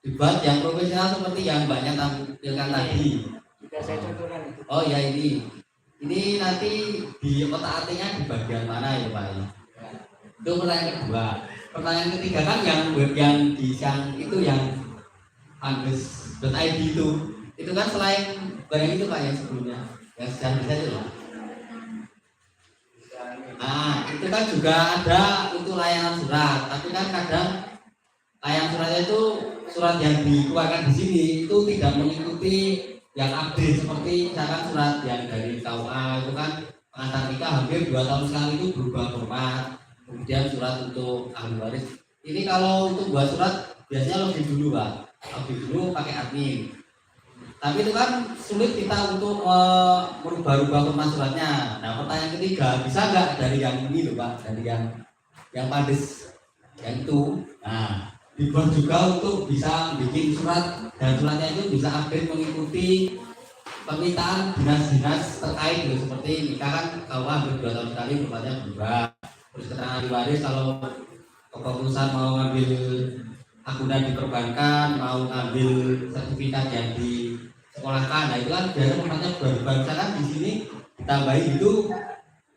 Dibuat yang profesional seperti yang banyak tampilkan tadi. Oh ya ini nanti di kotak artinya di bagian mana ya Pak? Itu pertanyaan kedua. Pertanyaan ketiga kan yang web yang di itu yang andes.id itu kan selain barang itu Pak yang sebelumnya yang sedang bisa itu loh. Nah itu kan juga ada untuk layanan surat, tapi kan kadang layanan suratnya itu surat yang dikeluarkan di sini itu tidak mengikuti yang update, seperti misalkan surat yang dari KUA itu kan pengantar nikah hampir 2 tahun sekali itu berubah format. Kemudian surat untuk ahli waris ini kalau untuk buat surat biasanya login dulu Pak, login dulu pakai admin. Tapi itu kan sulit kita untuk merubah-rubah format suratnya. Nah pertanyaan ketiga, bisa nggak dari yang ini loh Pak, dari yang Pades yang itu, nah dibuat juga untuk bisa bikin surat dan suratnya itu bisa update mengikuti permintaan dinas-dinas terkait gitu. Seperti nikah kan kalau hampir 2 tahun sekali formatnya berubah. Terus keterangan ahli waris kalau kepengurusan mau ngambil akuntan di perbankan, mau ngambil sertifikat yang disekolahkan, nah itu kan biasanya formatnya berubah. Misalkan di sini ditambahin itu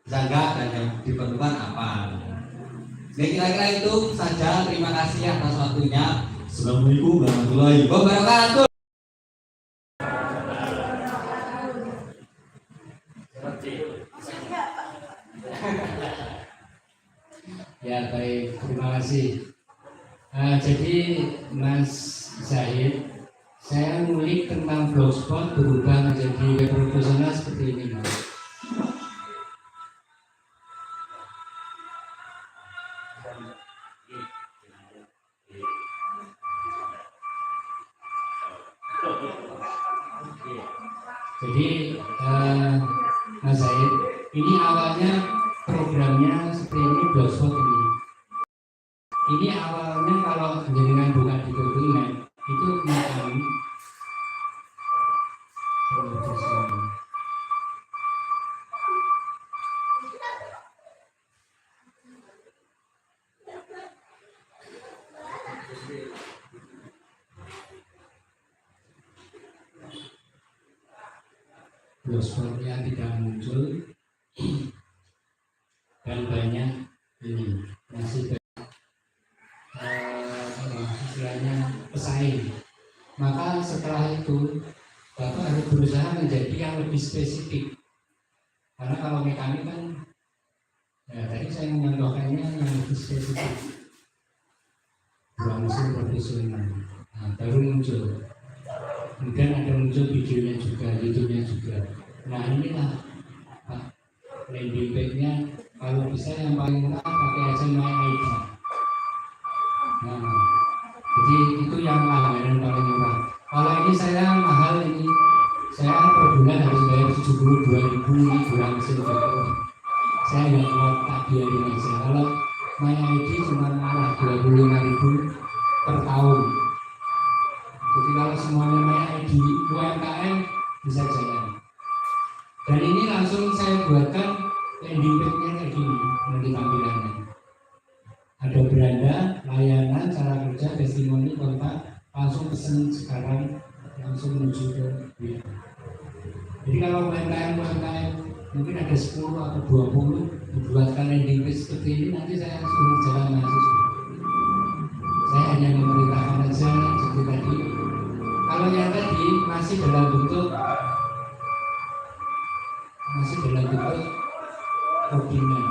bisa enggak dan yang diperlukan apa. Nah kira-kira itu saja. Terima kasih atas waktunya. Assalamualaikum warahmatullahi wabarakatuh. Ya baik, terima kasih. Jadi Mas Zahid, saya ngulik tentang blogspot berubah menjadi web profesional seperti ini Mas. Jadi Mas Zahid, ini awalnya programnya seperti ini blogspot ini. Ini awalnya kalau jenengan buka di Google Map itu kami blogspotnya tidak muncul dan banyak ini masih istilahnya pesaing. Maka setelah itu Bapak harus berusaha menjadi yang lebih spesifik, karena kalau mekanik kan ya tadi saya mencontohkannya yang lebih spesifik, langsung profesional. Nah, baru muncul, kemudian ada muncul videonya juga, YouTube-nya juga. Nah inilah Pak, landing page-nya kalau bisa yang paling murah pakai aja MyID. Nah, jadi itu yang langganan paling murah. Kalau ini saya mahal, ini saya per bulan harus bayar 72.000, ini kurang sedikit. Saya nggak kuat, tak biarin aja. Kalau MyID cuma murah 25.000 per tahun. Jadi kalau semuanya MyID UMKM bisa jalan. Dan ini langsung saya buatkan landing page-nya kayak gini, nanti tampilannya. Ada beranda, layanan, cara kerja, testimoni, kontak, langsung pesen sekarang, langsung menuju ke WA. Jadi kalau UMKM mungkin ada 10 atau 20 dibuatkan landing page seperti ini, nanti saya suruh jalan mahasiswa. Saya hanya memerintahkan aja seperti tadi. Kalau yang tadi masih dalam bentuk document,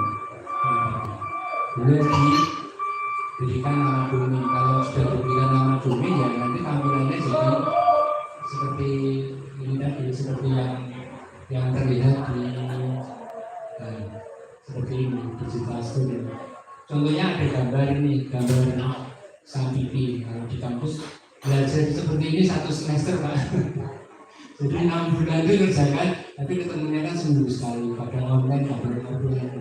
belum diberikan nama domain. Kalau sudah diberikan nama domain ya nanti tampilannya jadi seperti ini tadi, seperti yang terlihat di seperti ini, digital studio. Contohnya ada gambar ini, gambar Sampipi. Kalau di kampus belajar seperti ini 1 semester Pak. Jadi 6 bulan itu kerjakan, tapi ketemunya kan seminggu sekali, pada online, pada offline.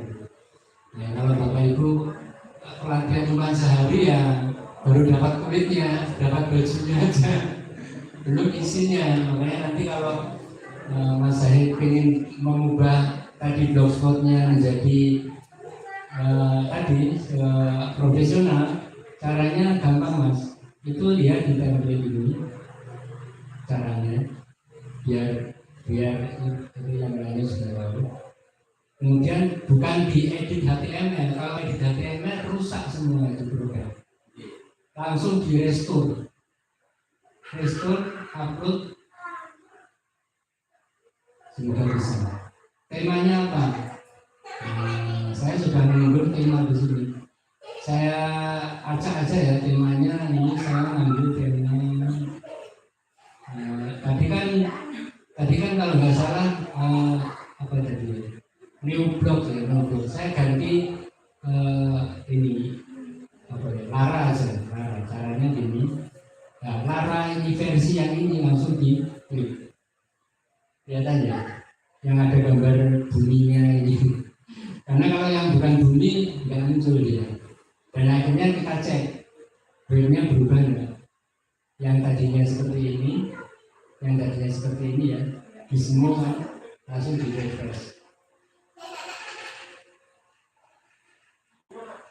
Ya kalau Bapak Ibu pelatihan cuma sehari ya baru dapat kulitnya, dapat bajunya aja, belum isinya. Makanya nanti kalau Mas Zahid ingin mengubah tadi blogspotnya menjadi profesional, caranya gampang Mas. Itu lihat di template ini caranya, biar itu yang lainnya sudah tahu. Kemudian bukan diedit HTML, kalau edit HTML rusak semua itu program. Langsung di restore, upload, semoga bisa. Temanya apa? Saya sudah mengambil tema di sini. Saya acak aja ya temanya. Ini saya mengambil tema. Tadi kan kalau nggak salah apa tadi? New blog ya, new blog. Saya ganti ini apa ya? Lara aja, Lara. Caranya gini. Nah, Lara ini versi yang ini langsung di klik. Kelihatan ya? Yang ada gambar buminya ini. Karena kalau yang bukan bumi nggak muncul dia. Dan akhirnya kita cek webnya berubah nggak? Yang tadinya seperti ini, yang tadinya seperti ini ya, di semua langsung di refresh.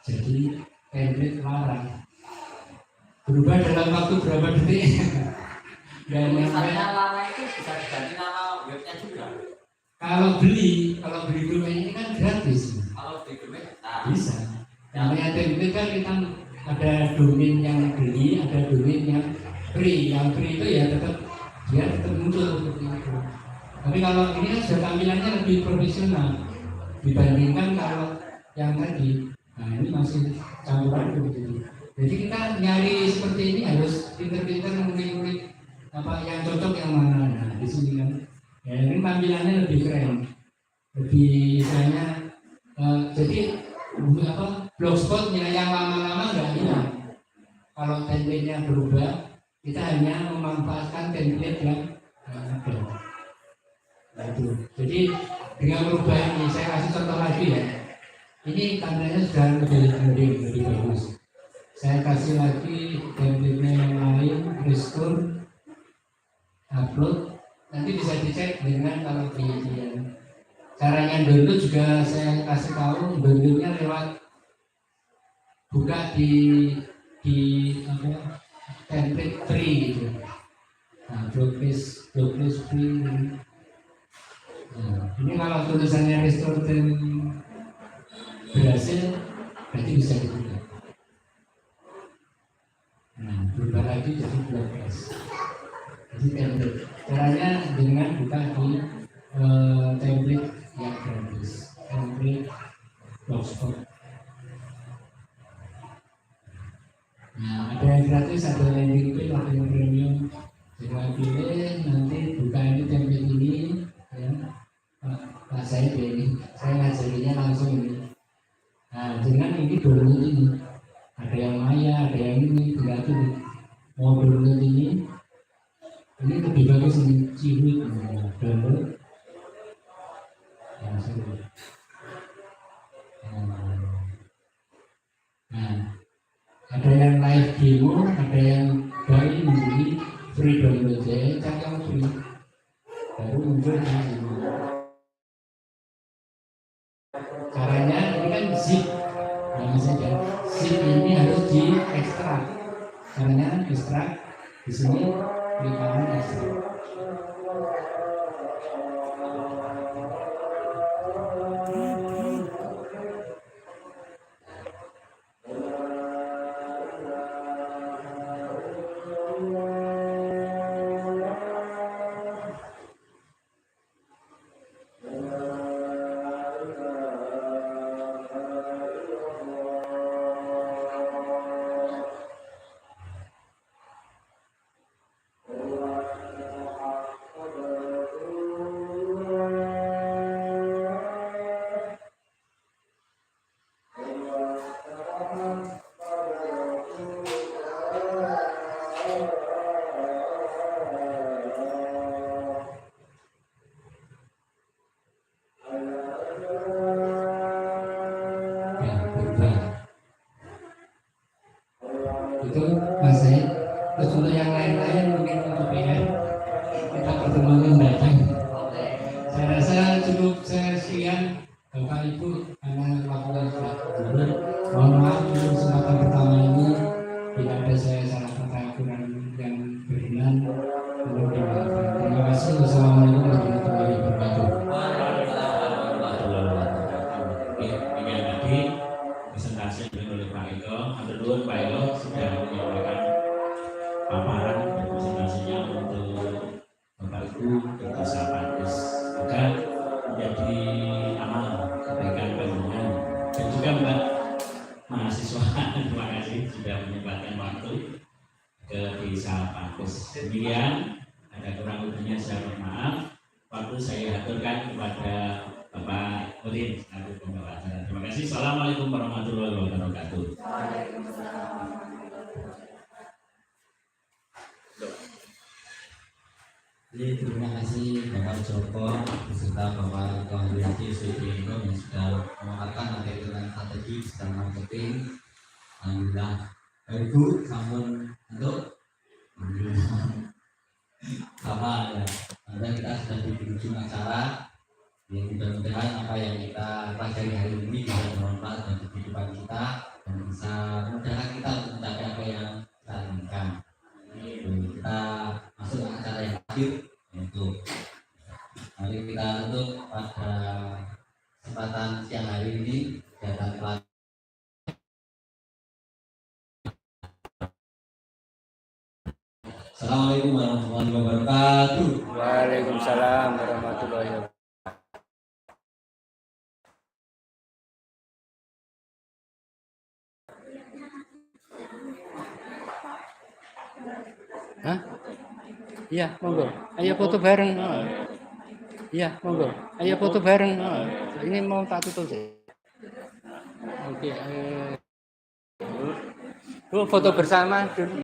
Jadi template larang berubah dalam waktu berapa detik. Dan misalnya lama itu bisa diganti nama webnya juga. Kalau beli domain ini kan gratis. Kalau di domain Bisa. Namanya template kan kita ada domain yang beli, ada domain yang free. Yang free itu ya tetap muncul seperti itu. Tapi kalau ini kan sudah tampilannya lebih profesional dibandingkan kalau yang tadi. Nah ini masih campuran begitu. Jadi kita nyari seperti ini harus pinter-pinter ngulik-ngulik apa yang cocok yang mana. Nah di sini kan, ya ini tampilannya lebih keren, lebih misalnya jadi blogspotnya yang lama-lama nggak hilang. Kalau template-nya berubah, kita hanya memanfaatkan template yang ada. Nah, itu. Jadi dengan perubahan ini saya kasih contoh lagi ya. Ini tandanya sudah lebih bagus. Saya kasih lagi template yang lain, restore, upload. Nanti bisa dicek dengan kalau di caranya download juga saya kasih tahu. Downloadnya lewat buka di template free gitu. Nah, WordPress free. Nah, ini kalau tulisannya restore dan berhasil, berarti bisa dibuka. Nah, berubah lagi jadi WordPress. Jadi template. Caranya dengan buka di template yang gratis, template blogspot. Nah, ada yang gratis, ada yang landing page, ada yang premium. Jangan pilih, nanti buka ini template ini, ya. Nah, saya ini, saya ngajarinya langsung ini. Nah, dengan ini download ini, ada yang Maya, ada yang ini, tinggal pilih. Mau download ini lebih bagus ini, Ciwik, download. Nah, ada yang live demo, ada yang bayi membeli free download. Saya cek yang free, baru muncul di sini. Caranya ini kan zip, jangan saja zip ini harus di ekstrak. Caranya ekstrak di sini, klik kanan ekstrak. Itu untuk yang lain-lain mungkin untuk kita pertemuan mendatang. Saya rasa cukup sekian Bapak Ibu karena waktu sudah berakhir. Mohon maaf untuk kesempatan pertama ini bila ada saya salah kata kurang yang berkenan. Mohon dimaafkan. Terima kasih. Wassalamualaikum warahmatullahi wabarakatuh. Demikian tadi presentasi yang oleh Pak Eko. Hatur nuwun Pak Eko sudah menyampaikan paparan dan presentasinya untuk Bapak Ibu di Desa Pantes. Semoga menjadi amal kebaikan panjenengan dan juga Mbak mahasiswa. Terima kasih sudah menyempatkan waktu ke Desa Pantes. Demikian, ada kurang lebihnya saya mohon maaf. Waktu saya aturkan kepada Bapak Udin selaku pembawa acara. Terima kasih. Assalamualaikum warahmatullahi wabarakatuh. Terima kasih Bapak Joko beserta Bapak Eko Haryadi SPDMK yang sudah memaparkan materi tentang strategi digital marketing. Alhamdulillah, Ibu sampun untuk apa ya? Anda kita sudah di ujung acara. Yang mudah-mudahan apa yang kita pelajari hari ini bisa bermanfaat bagi kehidupan kita dan bisa memudahkan kita untuk mencapai apa yang kita inginkan. Kita masuk ke acara yang akhir yaitu mari kita tutup pada kesempatan siang hari ini kegiatan pelatihan. Assalamualaikum warahmatullahi wabarakatuh. Waalaikumsalam warahmatullahi wabarakatuh. Hah? Iya, monggo. Ayo foto bareng. Iya, monggo. Ayo foto bareng. Ini mau tak tutup sih. Oke. Foto bersama dulu.